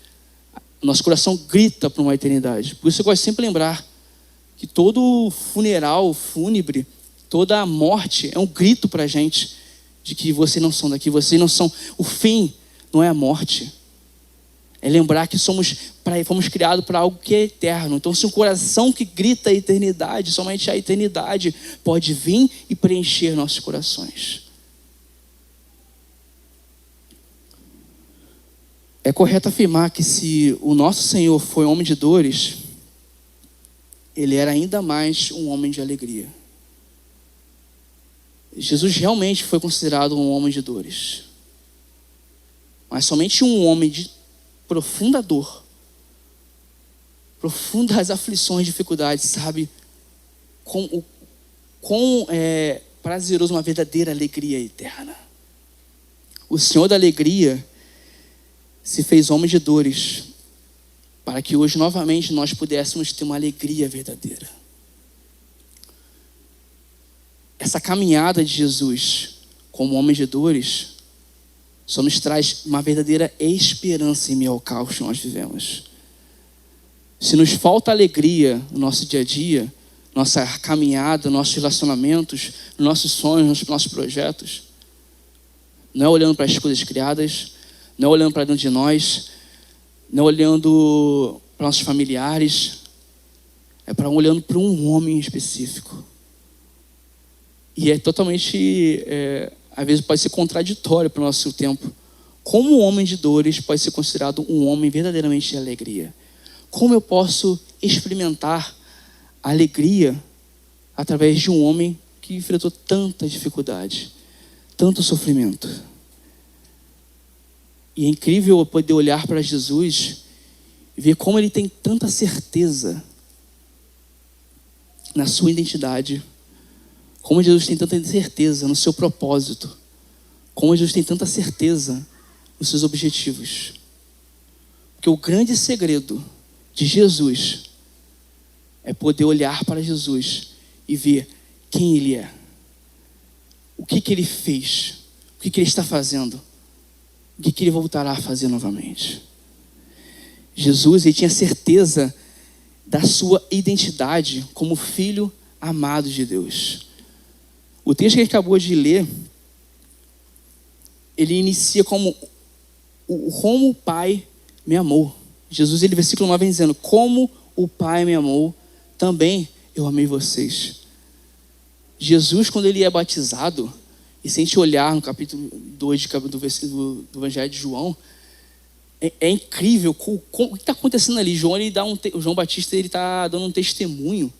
Nosso coração grita para uma eternidade. Por isso eu gosto sempre de lembrar que todo funeral, fúnebre, toda a morte é um grito para a gente de que vocês não são daqui, vocês não são. O fim não é a morte. É lembrar que fomos criados para algo que é eterno. Então, se um coração que grita a eternidade, somente a eternidade pode vir e preencher nossos corações. É correto afirmar que se o nosso Senhor foi homem de dores, ele era ainda mais um homem de alegria. Jesus realmente foi considerado um homem de dores. Mas somente um homem de profunda dor, profundas aflições, dificuldades, sabe? Quão prazeroso uma verdadeira alegria eterna. O Senhor da alegria se fez homem de dores, para que hoje novamente nós pudéssemos ter uma alegria verdadeira. Essa caminhada de Jesus como homem de dores só nos traz uma verdadeira esperança em meio ao caos que nós vivemos. Se nos falta alegria no nosso dia a dia, nossa caminhada, nossos relacionamentos, nossos sonhos, nossos projetos, não é olhando para as coisas criadas, não é olhando para dentro de nós, não é olhando para nossos familiares, é olhando para um homem específico. E é totalmente, às vezes pode ser contraditório para o nosso tempo. Como um homem de dores pode ser considerado um homem verdadeiramente de alegria? Como eu posso experimentar a alegria através de um homem que enfrentou tanta dificuldade, tanto sofrimento? E é incrível eu poder olhar para Jesus e ver como ele tem tanta certeza na sua identidade, como Jesus tem tanta certeza no seu propósito, como Jesus tem tanta certeza nos seus objetivos. Porque o grande segredo de Jesus é poder olhar para Jesus e ver quem ele é, o que ele fez, o que ele está fazendo, o que ele voltará a fazer novamente. Jesus, ele tinha certeza da sua identidade como filho amado de Deus. O texto que ele acabou de ler, ele inicia como o Pai me amou. Jesus, ele versículo 9 vem dizendo, como o Pai me amou, também eu amei vocês. Jesus, quando ele é batizado, e se a gente olhar no capítulo 2 do Evangelho de João, é incrível o que está acontecendo ali. O João Batista está dando um testemunho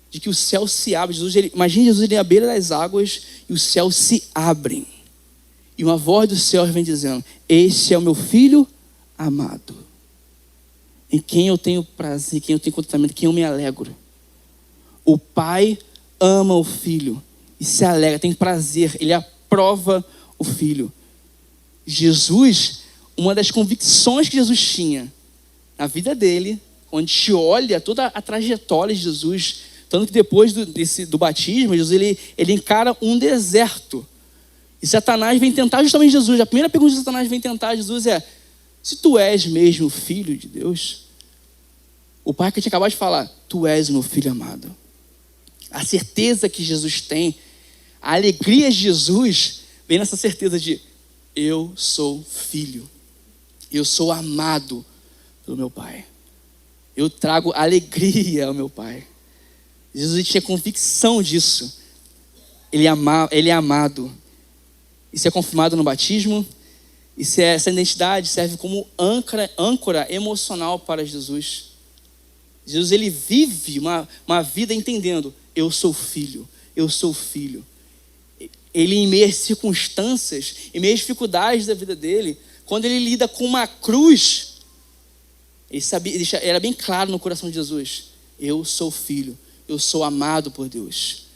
de que o céu se abre. Imagina Jesus à beira das águas e os céus se abrem. E uma voz do céu vem dizendo, esse é o meu filho amado, em quem eu tenho prazer, em quem eu tenho contentamento, em quem eu me alegro. O Pai ama o Filho e se alegra, tem prazer, ele aprova o Filho. Jesus, uma das convicções que Jesus tinha na vida dele, quando a gente olha toda a trajetória de Jesus, tanto que depois do batismo, Jesus ele encara um deserto. E Satanás vem tentar justamente Jesus. A primeira pergunta que Satanás vem tentar Jesus é, se tu és mesmo o Filho de Deus, o Pai que tinha acabado de falar, tu és o meu Filho amado. A certeza que Jesus tem, a alegria de Jesus, vem nessa certeza de, eu sou filho, eu sou amado pelo meu Pai. Eu trago alegria ao meu Pai. Jesus tinha convicção disso. Ele é amado. Isso é confirmado no batismo. Essa identidade serve como âncora emocional para Jesus. Jesus, ele vive uma vida entendendo, eu sou filho, eu sou filho. Ele, em meio às circunstâncias, em meio às dificuldades da vida dele, quando ele lida com uma cruz, ele sabia, era bem claro no coração de Jesus, eu sou filho, eu sou amado por Deus.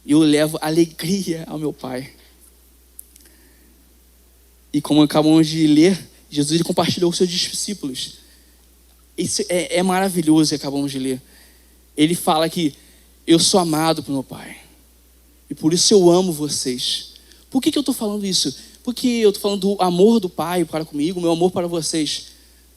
E eu levo alegria ao meu Pai. E como acabamos de ler, Jesus ele compartilhou com seus discípulos. Isso é maravilhoso, acabamos de ler. Ele fala que eu sou amado pelo meu Pai. E por isso eu amo vocês. Por que eu estou falando isso? Porque eu estou falando do amor do Pai para comigo, meu amor para vocês.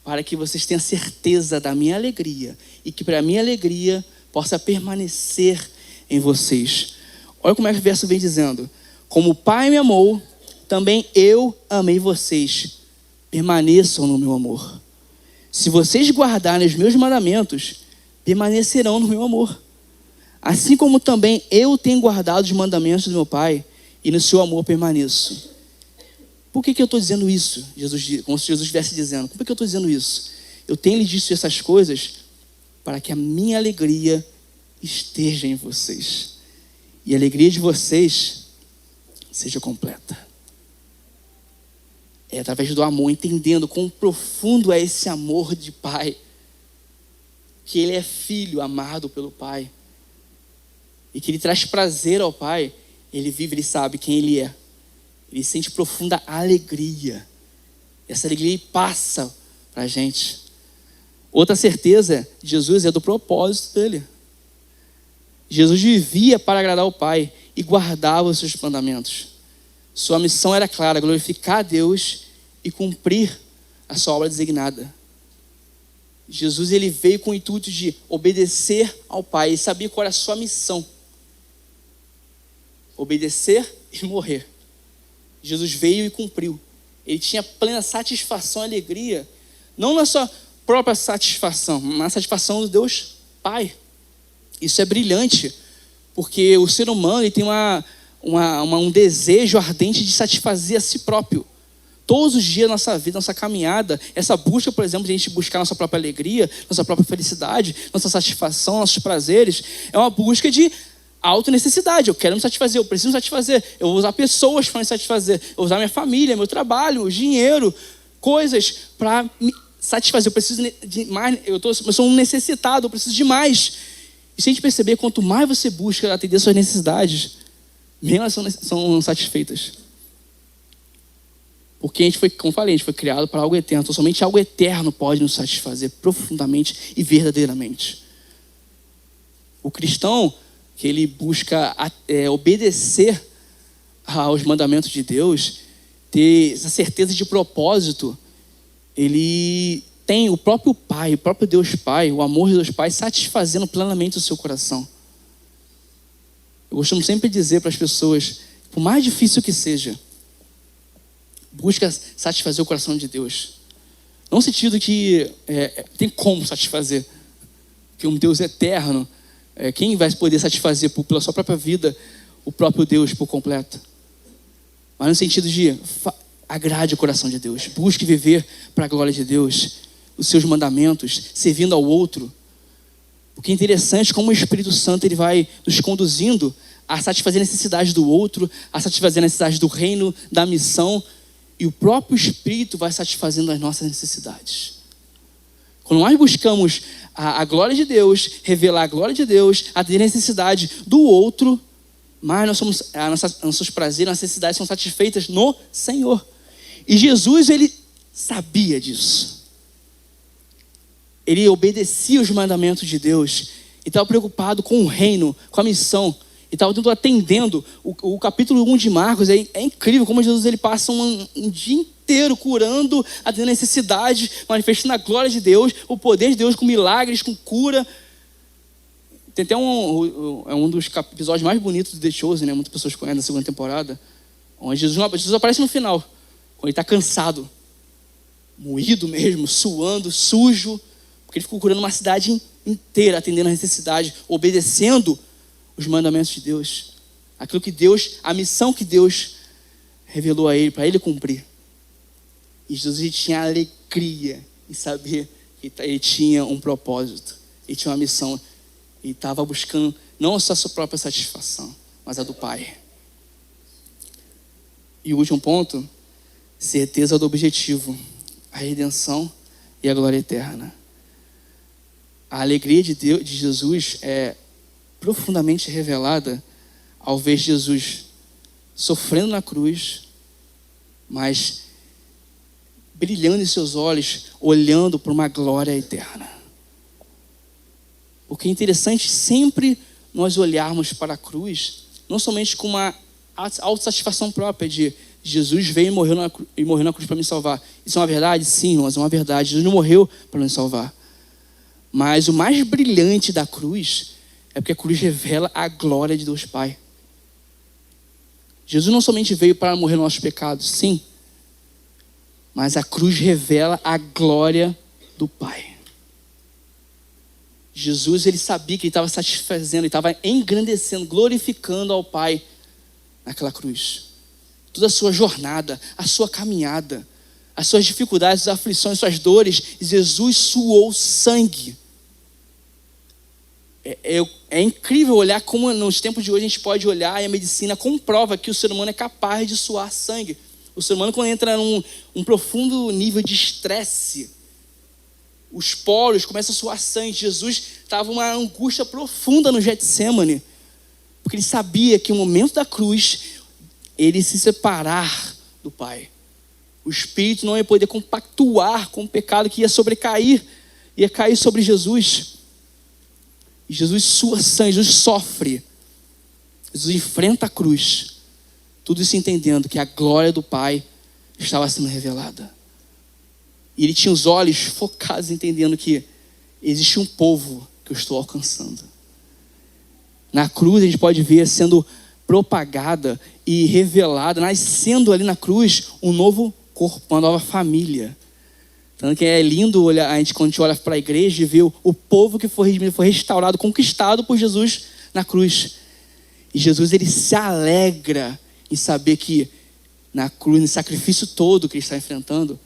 Para que vocês tenham certeza da minha alegria. E que para a minha alegria possa permanecer em vocês. Olha como é que o verso vem dizendo. Como o Pai me amou, também eu amei vocês. Permaneçam no meu amor. Se vocês guardarem os meus mandamentos, permanecerão no meu amor. Assim como também eu tenho guardado os mandamentos do meu Pai, e no seu amor permaneço. Por que eu estou dizendo isso? Como se Jesus estivesse dizendo. Por que eu estou dizendo isso? Eu tenho lhe dito essas coisas para que a minha alegria esteja em vocês. E a alegria de vocês seja completa. É através do amor, entendendo quão profundo é esse amor de Pai. Que Ele é filho amado pelo Pai. E que Ele traz prazer ao Pai. Ele vive, Ele sabe quem Ele é. Ele sente profunda alegria. E essa alegria passa para a gente. Outra certeza de Jesus é do propósito dele. Jesus vivia para agradar o Pai e guardava os seus mandamentos. Sua missão era clara, glorificar a Deus e cumprir a sua obra designada. Jesus ele veio com o intuito de obedecer ao Pai e sabia qual era a sua missão. Obedecer e morrer. Jesus veio e cumpriu. Ele tinha plena satisfação e alegria, não na sua própria satisfação, mas na satisfação do Deus Pai. Isso é brilhante, porque o ser humano ele tem um desejo ardente de satisfazer a si próprio. Todos os dias da nossa vida, nossa caminhada, essa busca, por exemplo, de a gente buscar nossa própria alegria, nossa própria felicidade, nossa satisfação, nossos prazeres, é uma busca de autonecessidade. Eu quero me satisfazer, eu preciso me satisfazer, eu vou usar pessoas para me satisfazer, eu vou usar minha família, meu trabalho, dinheiro, coisas para me satisfazer. Eu preciso de mais, eu sou um necessitado, eu preciso de mais. E se a gente perceber, quanto mais você busca atender suas necessidades, menos elas são satisfeitas. Porque a gente foi, como eu falei, a gente foi criado para algo eterno. Então somente algo eterno pode nos satisfazer profundamente e verdadeiramente. O cristão, que ele busca obedecer aos mandamentos de Deus, ter essa certeza de propósito, ele tem o próprio Pai, o próprio Deus Pai, o amor de Deus Pai satisfazendo plenamente o seu coração. Eu costumo sempre dizer para as pessoas, por mais difícil que seja, busca satisfazer o coração de Deus. Não no sentido que tem como satisfazer, que um Deus eterno, quem vai poder satisfazer pela sua própria vida o próprio Deus por completo? Mas no sentido de agrade o coração de Deus, busque viver para a glória de Deus, os seus mandamentos, servindo ao outro. Porque é interessante como o Espírito Santo ele vai nos conduzindo a satisfazer a necessidade do outro, a satisfazer a necessidade do reino, da missão, e o próprio Espírito vai satisfazendo as nossas necessidades. Quando nós buscamos a glória de Deus, revelar a glória de Deus, atender a necessidade do outro, mais nossos prazeres, nossas necessidades são satisfeitas no Senhor. E Jesus, ele sabia disso. Ele obedecia os mandamentos de Deus e estava preocupado com o reino, com a missão. E estava atendendo. O capítulo 1 de Marcos é incrível como Jesus ele passa um dia inteiro curando, atendendo a necessidade, manifestando a glória de Deus, o poder de Deus com milagres, com cura. Tem até um dos episódios mais bonitos do The Chosen, né? Muitas pessoas conhecem na segunda temporada, onde Jesus aparece no final, quando ele está cansado, moído mesmo, suando, sujo, porque ele ficou curando uma cidade inteira, atendendo a necessidade, obedecendo os mandamentos de Deus, aquilo que Deus, a missão que Deus revelou a ele, para ele cumprir. E Jesus tinha alegria em saber que ele tinha um propósito, ele tinha uma missão, e estava buscando não só a sua própria satisfação, mas a do Pai. E o último ponto, certeza do objetivo, a redenção e a glória eterna. A alegria de Deus, de Jesus é profundamente revelada ao ver Jesus sofrendo na cruz, mas brilhando em seus olhos, olhando para uma glória eterna. O que é interessante sempre nós olharmos para a cruz, não somente com uma autossatisfação própria de Jesus veio e morreu na cruz para me salvar. Isso é uma verdade? Sim, mas é uma verdade. Jesus não morreu para nos salvar. Mas o mais brilhante da cruz é porque a cruz revela a glória de Deus Pai. Jesus não somente veio para morrer nos nossos pecados, sim, mas a cruz revela a glória do Pai. Jesus, ele sabia que ele estava satisfazendo, ele estava engrandecendo, glorificando ao Pai naquela cruz. Toda a sua jornada, a sua caminhada, as suas dificuldades, as aflições, suas dores, Jesus suou sangue. É incrível olhar como nos tempos de hoje a gente pode olhar e a medicina comprova que o ser humano é capaz de suar sangue. O ser humano, quando entra num profundo nível de estresse, os poros começam a suar sangue. Jesus estava uma angústia profunda no Getsêmani, porque ele sabia que no momento da cruz, ele se separar do Pai. O Espírito não ia poder compactuar com o pecado que ia cair sobre Jesus. E Jesus sua sangue, Jesus sofre. Jesus enfrenta a cruz. Tudo isso entendendo que a glória do Pai estava sendo revelada. E ele tinha os olhos focados, entendendo que existe um povo que eu estou alcançando. Na cruz a gente pode ver sendo propagada e revelada, nascendo ali na cruz, um novo corpo, uma nova família. Tanto que é lindo olhar, quando a gente olha para a igreja e vê o povo que foi redimido, foi restaurado, conquistado por Jesus na cruz. E Jesus, ele se alegra em saber que na cruz, no sacrifício todo que ele está enfrentando,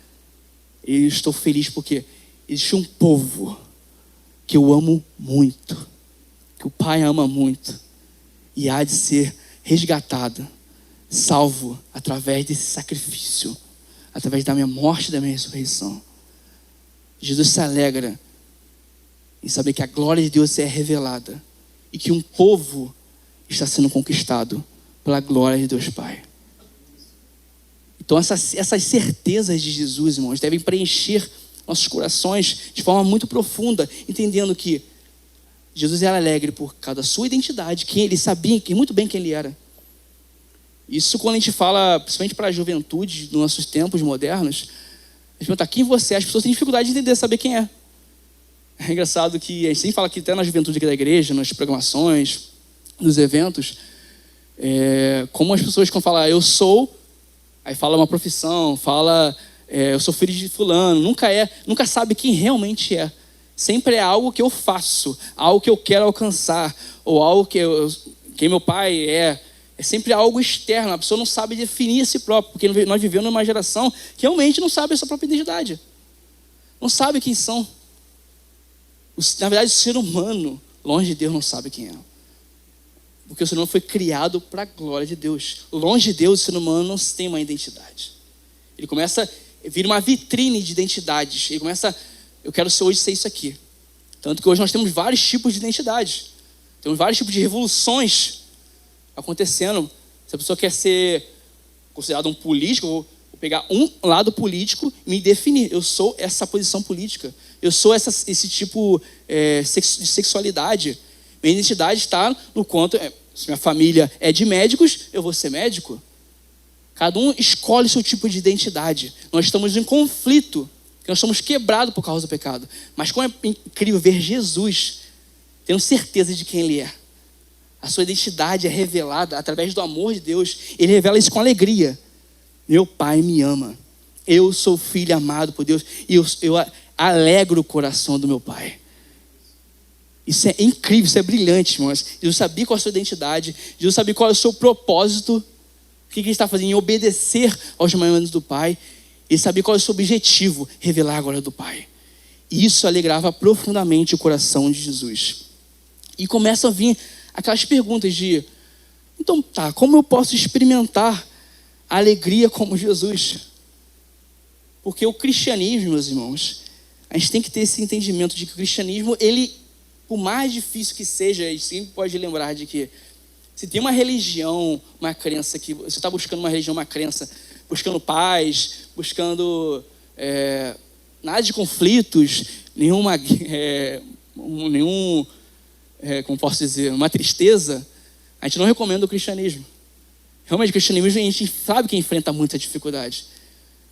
eu estou feliz porque existe um povo que eu amo muito, que o Pai ama muito, e há de ser resgatado, salvo através desse sacrifício, através da minha morte e da minha ressurreição. Jesus se alegra em saber que a glória de Deus é revelada e que um povo está sendo conquistado pela glória de Deus Pai. Então essas certezas de Jesus, irmãos, devem preencher nossos corações de forma muito profunda, entendendo que Jesus era alegre por causa da sua identidade, que ele sabia muito bem quem ele era. Isso quando a gente fala, principalmente para a juventude dos nossos tempos modernos, a gente pergunta quem você é, as pessoas têm dificuldade de entender, saber quem é. É engraçado que a gente sempre fala que até na juventude aqui da igreja, nas programações, nos eventos, como as pessoas quando falam eu sou, aí fala uma profissão, fala eu sou filho de fulano, nunca sabe quem realmente é. Sempre é algo que eu faço, algo que eu quero alcançar, ou algo quem meu pai é. É sempre algo externo, a pessoa não sabe definir a si própria, porque nós vivemos numa geração que realmente não sabe a sua própria identidade. Não sabe quem são. Na verdade, o ser humano, longe de Deus, não sabe quem é. Porque o ser humano foi criado para a glória de Deus. Longe de Deus, o ser humano não tem uma identidade. Ele começa, vira uma vitrine de identidades. Ele começa, eu quero hoje ser isso aqui. Tanto que hoje nós temos vários tipos de identidades. Temos vários tipos de revoluções acontecendo. Se a pessoa quer ser considerado um político, eu vou pegar um lado político e me definir. Eu sou essa posição política. Eu sou esse tipo de sexualidade. Minha identidade está no quanto, se minha família é de médicos, eu vou ser médico. Cada um escolhe o seu tipo de identidade. Nós estamos em conflito, nós estamos quebrados por causa do pecado. Mas como é incrível ver Jesus, tendo certeza de quem Ele é. A sua identidade é revelada através do amor de Deus. Ele revela isso com alegria. Meu Pai me ama. Eu sou filho amado por Deus. E eu alegro o coração do meu Pai. Isso é incrível, isso é brilhante, irmãos. Jesus sabia qual é a sua identidade. Jesus sabia qual é o seu propósito. O que ele está fazendo? Em obedecer aos mandamentos do Pai. Ele sabia qual é o seu objetivo. Revelar a glória do Pai. E isso alegrava profundamente o coração de Jesus. E começam a vir aquelas perguntas de, então tá, como eu posso experimentar a alegria como Jesus? Porque o cristianismo, meus irmãos, a gente tem que ter esse entendimento de que o cristianismo, ele, por mais difícil que seja, a gente sempre pode lembrar de que se tem uma religião, uma crença, que você está buscando uma religião, uma crença, buscando paz, buscando nada de conflitos, como posso dizer, uma tristeza, a gente não recomenda o cristianismo. Realmente, o cristianismo, a gente sabe que enfrenta muita dificuldade.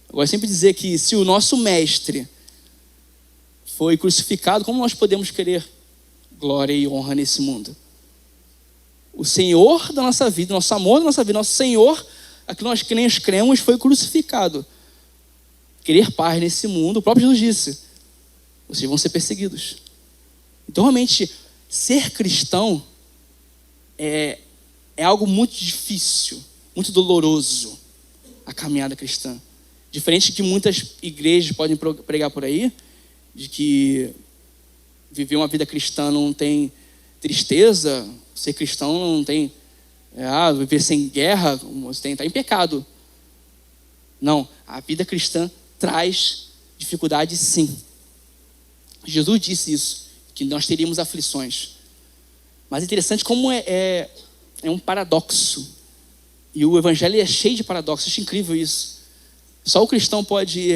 Eu gosto sempre de dizer que se o nosso mestre foi crucificado, como nós podemos querer glória e honra nesse mundo? O Senhor da nossa vida, nosso amor da nossa vida, nosso Senhor, a que nós cremos, foi crucificado. Querer paz nesse mundo, o próprio Jesus disse, vocês vão ser perseguidos. Então, realmente, ser cristão é algo muito difícil, muito doloroso, a caminhada cristã. Diferente de que muitas igrejas podem pregar por aí, de que viver uma vida cristã não tem tristeza, ser cristão não tem, viver sem guerra, você tem que estar em pecado. Não, a vida cristã traz dificuldade, sim. Jesus disse isso, que nós teríamos aflições. Mas é interessante como é um paradoxo. E o evangelho é cheio de paradoxos, acho incrível isso. Só o cristão pode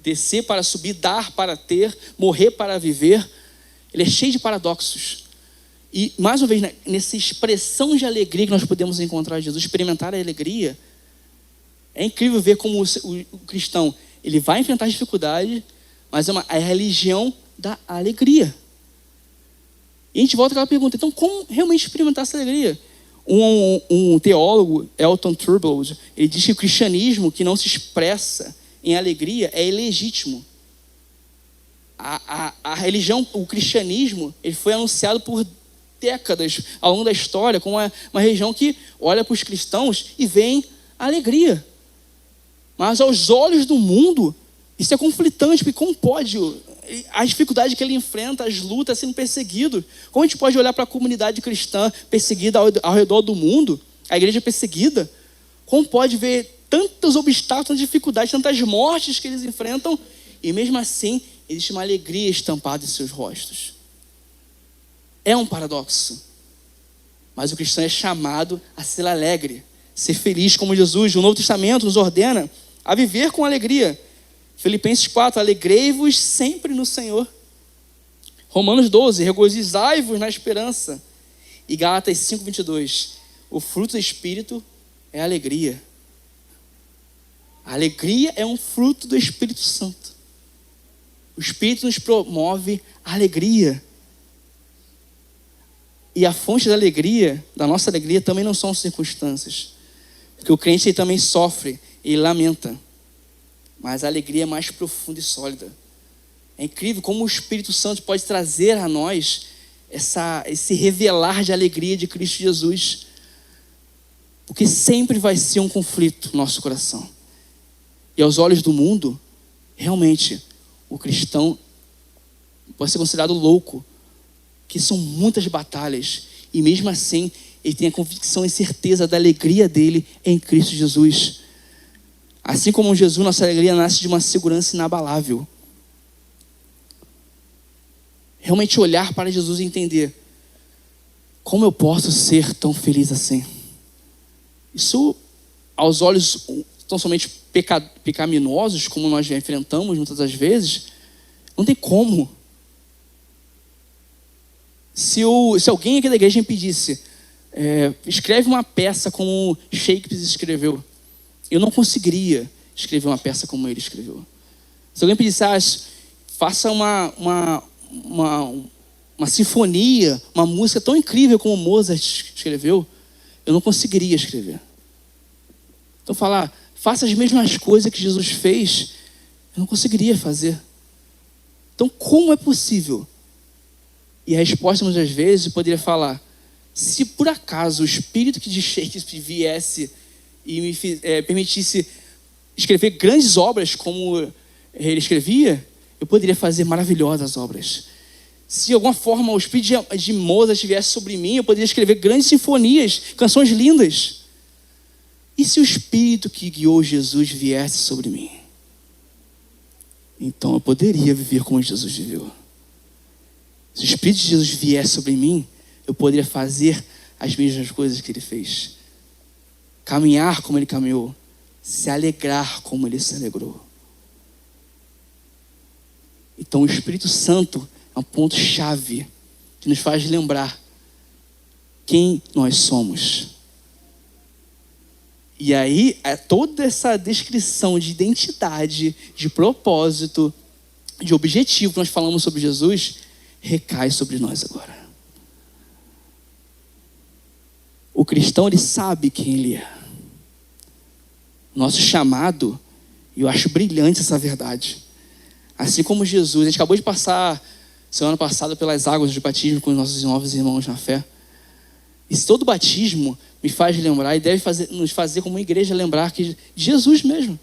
descer para subir, dar para ter, morrer para viver. Ele é cheio de paradoxos. E, mais uma vez, nessa expressão de alegria que nós podemos encontrar em Jesus, experimentar a alegria, é incrível ver como o cristão, ele vai enfrentar dificuldade, mas é a religião da alegria. E a gente volta àquela pergunta, então como realmente experimentar essa alegria? Um teólogo, Elton Trueblood, ele diz que o cristianismo que não se expressa em alegria é ilegítimo. A religião, o cristianismo, ele foi anunciado por décadas ao longo da história como uma religião que olha para os cristãos e vê alegria. Mas aos olhos do mundo, isso é conflitante, porque como pode a dificuldade que ele enfrenta, as lutas, sendo perseguido, como a gente pode olhar para a comunidade cristã perseguida ao redor do mundo, a igreja perseguida, como pode ver tantos obstáculos, tantas dificuldades, tantas mortes que eles enfrentam, e mesmo assim, existe uma alegria estampada em seus rostos. É um paradoxo. Mas o cristão é chamado a ser alegre, ser feliz como Jesus. O Novo Testamento nos ordena a viver com alegria. Filipenses 4, alegrei-vos sempre no Senhor. Romanos 12, regozijai-vos na esperança. E Gálatas 5, 22, o fruto do Espírito é a alegria. A alegria é um fruto do Espírito Santo. O Espírito nos promove a alegria. E a fonte da alegria, da nossa alegria, também não são circunstâncias. Porque o crente ele também sofre, ele lamenta. Mas a alegria é mais profunda e sólida. É incrível como o Espírito Santo pode trazer a nós esse revelar de alegria de Cristo Jesus. Porque sempre vai ser um conflito no nosso coração. E aos olhos do mundo, realmente, o cristão pode ser considerado louco. Que são muitas batalhas. E mesmo assim, ele tem a convicção e certeza da alegria dele em Cristo Jesus. Assim como Jesus, nossa alegria nasce de uma segurança inabalável. Realmente olhar para Jesus e entender como eu posso ser tão feliz assim. Isso, aos olhos tão somente pecaminosos, como nós já enfrentamos muitas das vezes, não tem como. Se alguém aqui da igreja me pedisse, escreve uma peça como Shakespeare escreveu, eu não conseguiria escrever uma peça como ele escreveu. Se alguém pedisse, faça uma sinfonia, uma música tão incrível como Mozart escreveu, eu não conseguiria escrever. Então faça as mesmas coisas que Jesus fez, eu não conseguiria fazer. Então como é possível? E a resposta muitas vezes eu poderia falar, se por acaso o espírito que de Shakespeare viesse e me permitisse escrever grandes obras como ele escrevia, eu poderia fazer maravilhosas obras. Se de alguma forma o espírito de Mozart viesse sobre mim, eu poderia escrever grandes sinfonias, canções lindas. E se o espírito que guiou Jesus viesse sobre mim? então eu poderia viver como Jesus viveu. Se o Espírito de Jesus vier sobre mim, eu poderia fazer as mesmas coisas que ele fez. Caminhar como ele caminhou. Se alegrar como ele se alegrou. Então o Espírito Santo é um ponto-chave que nos faz lembrar quem nós somos. E aí, toda essa descrição de identidade, de propósito, de objetivo que nós falamos sobre Jesus, recai sobre nós agora. O cristão, ele sabe quem ele é. Nosso chamado, e eu acho brilhante essa verdade. Assim como Jesus, a gente acabou de passar, semana passada, pelas águas de batismo com os nossos novos irmãos na fé. E todo batismo me faz lembrar, e deve nos fazer como igreja lembrar que Jesus mesmo.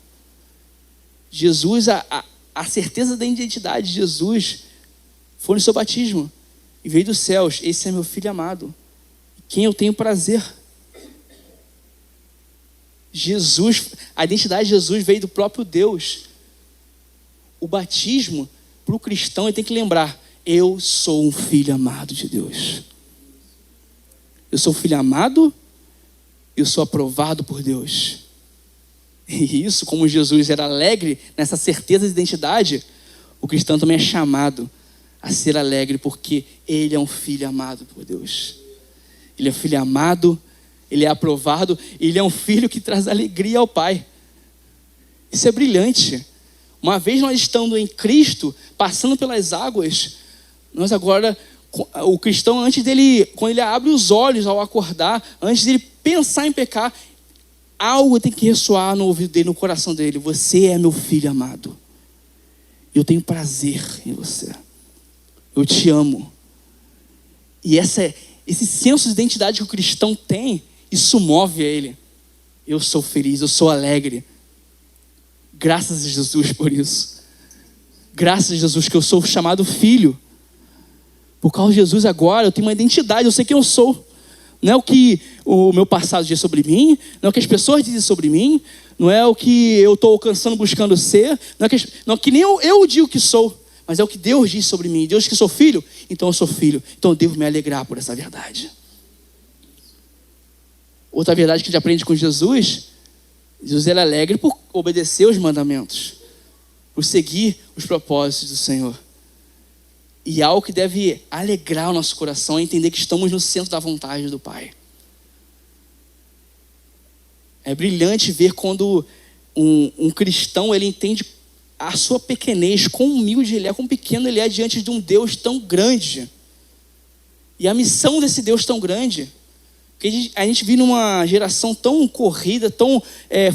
Jesus, a certeza da identidade de Jesus foi no seu batismo. E veio dos céus, esse é meu filho amado, quem eu tenho prazer. Jesus, a identidade de Jesus veio do próprio Deus. O batismo, para o cristão, ele tem que lembrar: eu sou um filho amado de Deus. Eu sou um filho amado, eu sou aprovado por Deus. E isso, como Jesus era alegre nessa certeza de identidade, o cristão também é chamado a ser alegre, porque ele é um filho amado por Deus. Ele é um filho amado, ele é aprovado, ele é um filho que traz alegria ao Pai. Isso é brilhante. Uma vez nós estando em Cristo, passando pelas águas, nós agora, o cristão, antes dele, quando ele abre os olhos ao acordar, antes dele pensar em pecar, algo tem que ressoar no ouvido dele, no coração dele: você é meu filho amado. Eu tenho prazer em você. Eu te amo. E esse senso de identidade que o cristão tem, isso move a ele. Eu sou feliz, eu sou alegre. Graças a Jesus por isso. Graças a Jesus que eu sou chamado filho. Por causa de Jesus agora eu tenho uma identidade, eu sei quem eu sou. Não é o que o meu passado diz sobre mim, não é o que as pessoas dizem sobre mim, não é o que eu estou alcançando, buscando ser, não é que nem eu digo que sou, mas é o que Deus diz sobre mim. Deus que sou filho, então eu sou filho, então eu devo me alegrar por essa verdade. Outra verdade que a gente aprende com Jesus era alegre por obedecer os mandamentos, por seguir os propósitos do Senhor. E algo que deve alegrar o nosso coração é entender que estamos no centro da vontade do Pai. É brilhante ver quando um cristão, ele entende a sua pequenez, quão humilde ele é, quão pequeno ele é diante de um Deus tão grande. E a missão desse Deus tão grande. Porque a gente vive numa geração tão corrida, tão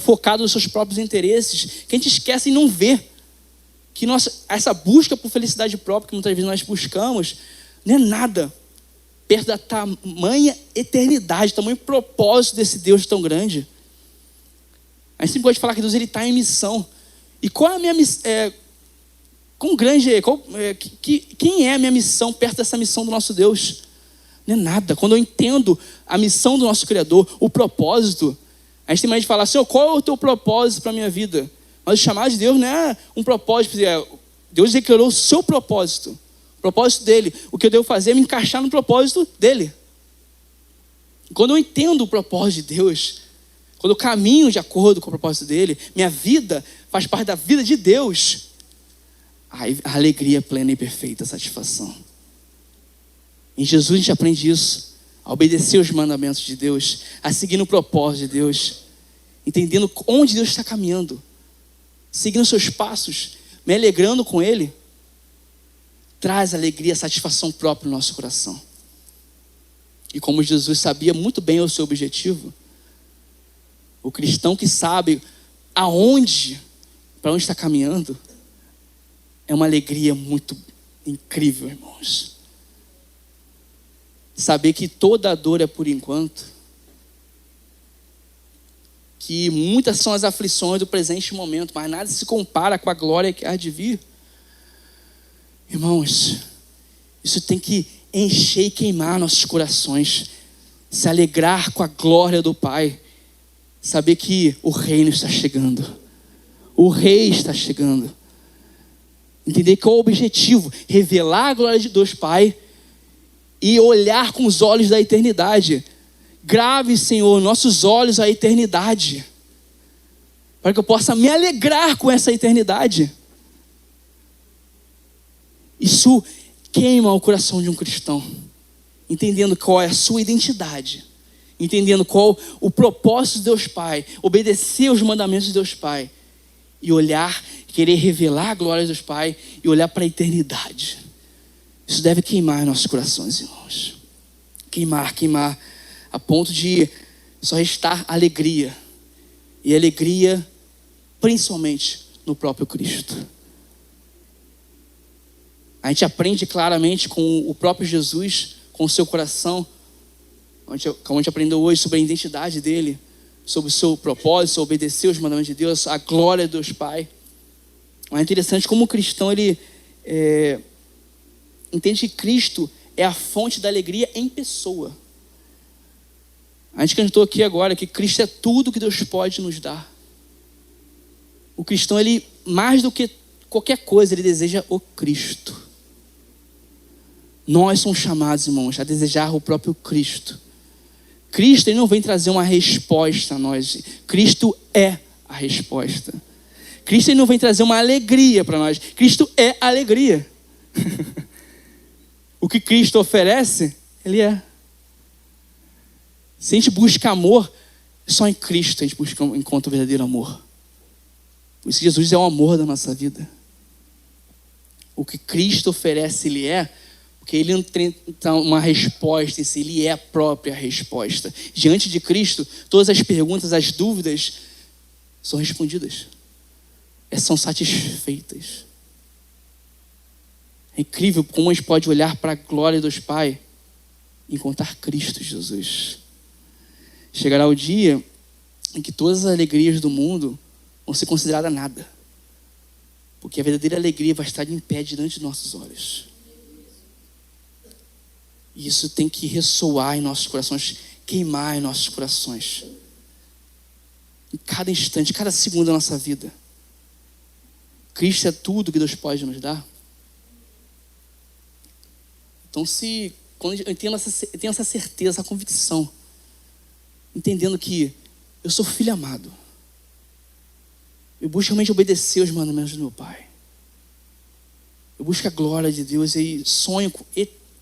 focada nos seus próprios interesses, que a gente esquece e não vê que essa busca por felicidade própria, que muitas vezes nós buscamos, não é nada perto da tamanha eternidade, tamanho propósito desse Deus tão grande. A gente sempre gosta de falar que Deus está em missão. E qual é a minha missão? Quem é a minha missão perto dessa missão do nosso Deus? Não é nada. Quando eu entendo a missão do nosso Criador, o propósito, a gente tem mais de falar: Senhor, qual é o teu propósito para a minha vida? Mas o chamado de Deus não é um propósito. Deus declarou o seu propósito. O propósito dele. O que eu devo fazer é me encaixar no propósito dele. Quando eu entendo o propósito de Deus, quando eu caminho de acordo com o propósito dele, minha vida faz parte da vida de Deus, aí a alegria plena e perfeita, a satisfação. Em Jesus a gente aprende isso, a obedecer os mandamentos de Deus, a seguir no propósito de Deus, entendendo onde Deus está caminhando, seguindo seus passos, me alegrando com Ele, traz alegria, satisfação própria no nosso coração. E como Jesus sabia muito bem o seu objetivo, o cristão que sabe para onde está caminhando, é uma alegria muito incrível, irmãos. Saber que toda a dor é por enquanto, que muitas são as aflições do presente momento, mas nada se compara com a glória que há de vir. Irmãos, isso tem que encher e queimar nossos corações, se alegrar com a glória do Pai, saber que o reino está chegando, o rei está chegando. Entender qual é o objetivo, revelar a glória de Deus Pai e olhar com os olhos da eternidade. Grave, Senhor, nossos olhos à eternidade, para que eu possa me alegrar com essa eternidade. Isso queima o coração de um cristão, entendendo qual é a sua identidade, entendendo qual o propósito de Deus Pai, obedecer os mandamentos de Deus Pai e olhar, querer revelar a glória de Deus Pai e olhar para a eternidade. Isso deve queimar nossos corações, irmãos. Queimar, a ponto de só restar alegria. E alegria principalmente no próprio Cristo. A gente aprende claramente com o próprio Jesus, com o seu coração, como a gente aprendeu hoje sobre a identidade dele, sobre o seu propósito, obedecer os mandamentos de Deus, a glória de Deus Pai. Mas é interessante como o cristão ele entende que Cristo é a fonte da alegria em pessoa. A gente cantou aqui agora que Cristo é tudo que Deus pode nos dar. O cristão, ele, mais do que qualquer coisa, ele deseja o Cristo. Nós somos chamados, irmãos, a desejar o próprio Cristo. Cristo, ele não vem trazer uma resposta a nós. Cristo é a resposta. Cristo, ele não vem trazer uma alegria para nós. Cristo é alegria. O que Cristo oferece, ele é. Se a gente busca amor, só em Cristo a gente encontra o verdadeiro amor. Por isso Jesus é o amor da nossa vida. O que Cristo oferece, ele é, porque ele não tem uma resposta em si, ele é a própria resposta. Diante de Cristo, todas as perguntas, as dúvidas são respondidas. São satisfeitas. É incrível como a gente pode olhar para a glória de Deus Pai e encontrar Cristo Jesus. Chegará o dia em que todas as alegrias do mundo vão ser consideradas nada. Porque a verdadeira alegria vai estar em pé diante de nossos olhos. E isso tem que ressoar em nossos corações, queimar em nossos corações. Em cada instante, cada segundo da nossa vida. Cristo é tudo que Deus pode nos dar. Então, quando eu tenho essa certeza, essa convicção, entendendo que eu sou filho amado, eu busco realmente obedecer os mandamentos do meu Pai. Eu busco a glória de Deus e sonho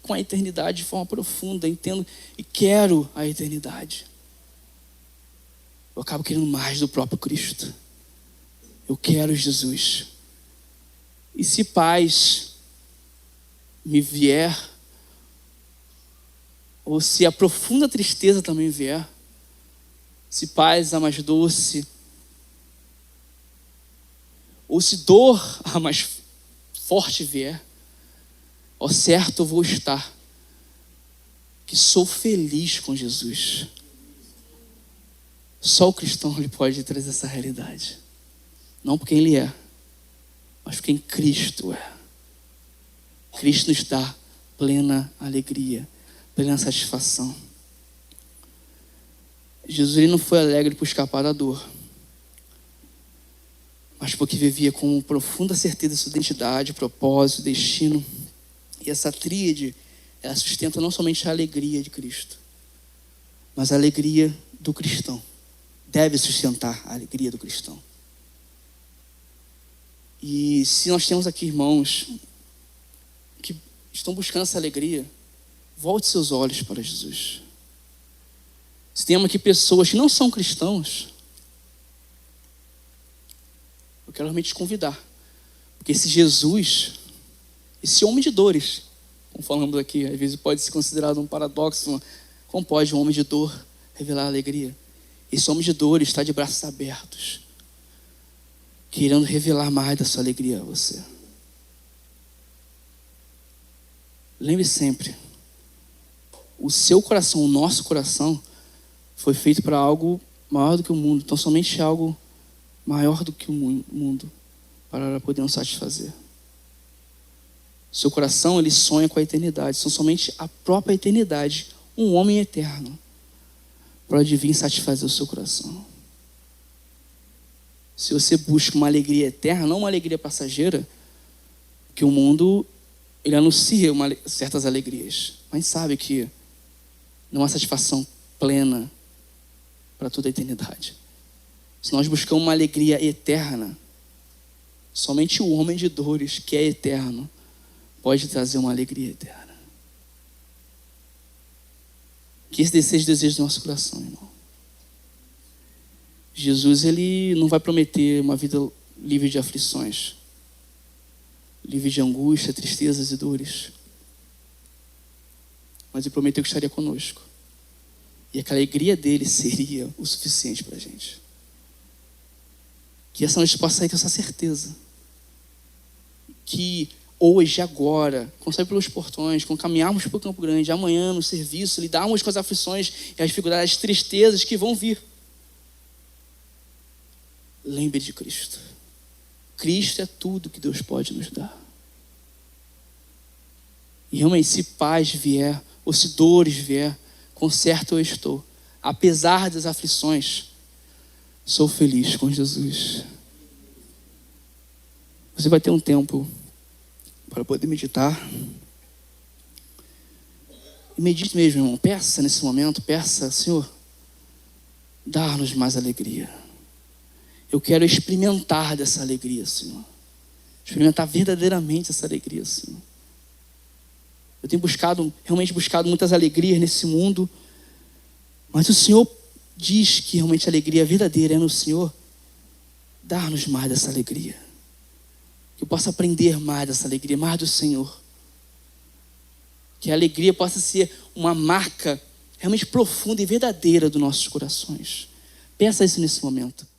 com a eternidade de forma profunda, entendo e quero a eternidade. Eu acabo querendo mais do próprio Cristo. Eu quero Jesus. E se paz me vier, ou se a profunda tristeza também vier, se paz a mais doce, ou se dor a mais forte vier, ao certo eu vou estar, que sou feliz com Jesus. Só o cristão ele pode trazer essa realidade. Não porque ele é, mas porque em Cristo é. Cristo nos dá plena alegria, plena satisfação. Jesus ele não foi alegre por escapar da dor, mas porque vivia com profunda certeza da sua identidade, propósito, destino. E essa tríade, ela sustenta não somente a alegria de Cristo, mas a alegria do cristão. Deve sustentar a alegria do cristão. E se nós temos aqui irmãos que estão buscando essa alegria, volte seus olhos para Jesus. Se temos aqui pessoas que não são cristãos, eu quero realmente te convidar. Porque esse Jesus, esse homem de dores, como falamos aqui, às vezes pode ser considerado um paradoxo, como pode um homem de dor revelar alegria? Esse homem de dor está de braços abertos, querendo revelar mais da sua alegria a você. Lembre sempre, o seu coração, o nosso coração, foi feito para algo maior do que o mundo, então somente algo maior do que o mundo, para poder nos satisfazer. Seu coração, ele sonha com a eternidade, são somente a própria eternidade, um homem eterno, pode vir satisfazer o seu coração. Se você busca uma alegria eterna, não uma alegria passageira, Que o mundo, ele anuncia certas alegrias, mas sabe que não há satisfação plena para toda a eternidade. Se nós buscamos uma alegria eterna, somente o homem de dores, que é eterno, pode trazer uma alegria eterna. Que esse seja o desejo do nosso coração, irmão. Jesus, ele não vai prometer uma vida livre de aflições, livre de angústia, tristezas e dores. Mas ele prometeu que estaria conosco. E aquela alegria dele seria o suficiente para a gente. Que essa noite possa sair com essa certeza. Que hoje, agora, quando sair pelos portões, quando caminharmos para o Campo Grande, amanhã no serviço, lidarmos com as aflições e as dificuldades, as tristezas que vão vir. Lembre de Cristo. Cristo é tudo que Deus pode nos dar. E realmente, se paz vier, ou se dores vier, com certo eu estou. Apesar das aflições, sou feliz com Jesus. Você vai ter um tempo para poder meditar. E medite mesmo, irmão. Peça nesse momento, peça, Senhor, dá-nos mais alegria. Eu quero experimentar dessa alegria, Senhor. Experimentar verdadeiramente essa alegria, Senhor. Eu tenho realmente buscado muitas alegrias nesse mundo, mas o Senhor diz que realmente a alegria verdadeira é no Senhor. Dar-nos mais dessa alegria. Que eu possa aprender mais dessa alegria, mais do Senhor. Que a alegria possa ser uma marca realmente profunda e verdadeira dos nossos corações. Peça isso nesse momento.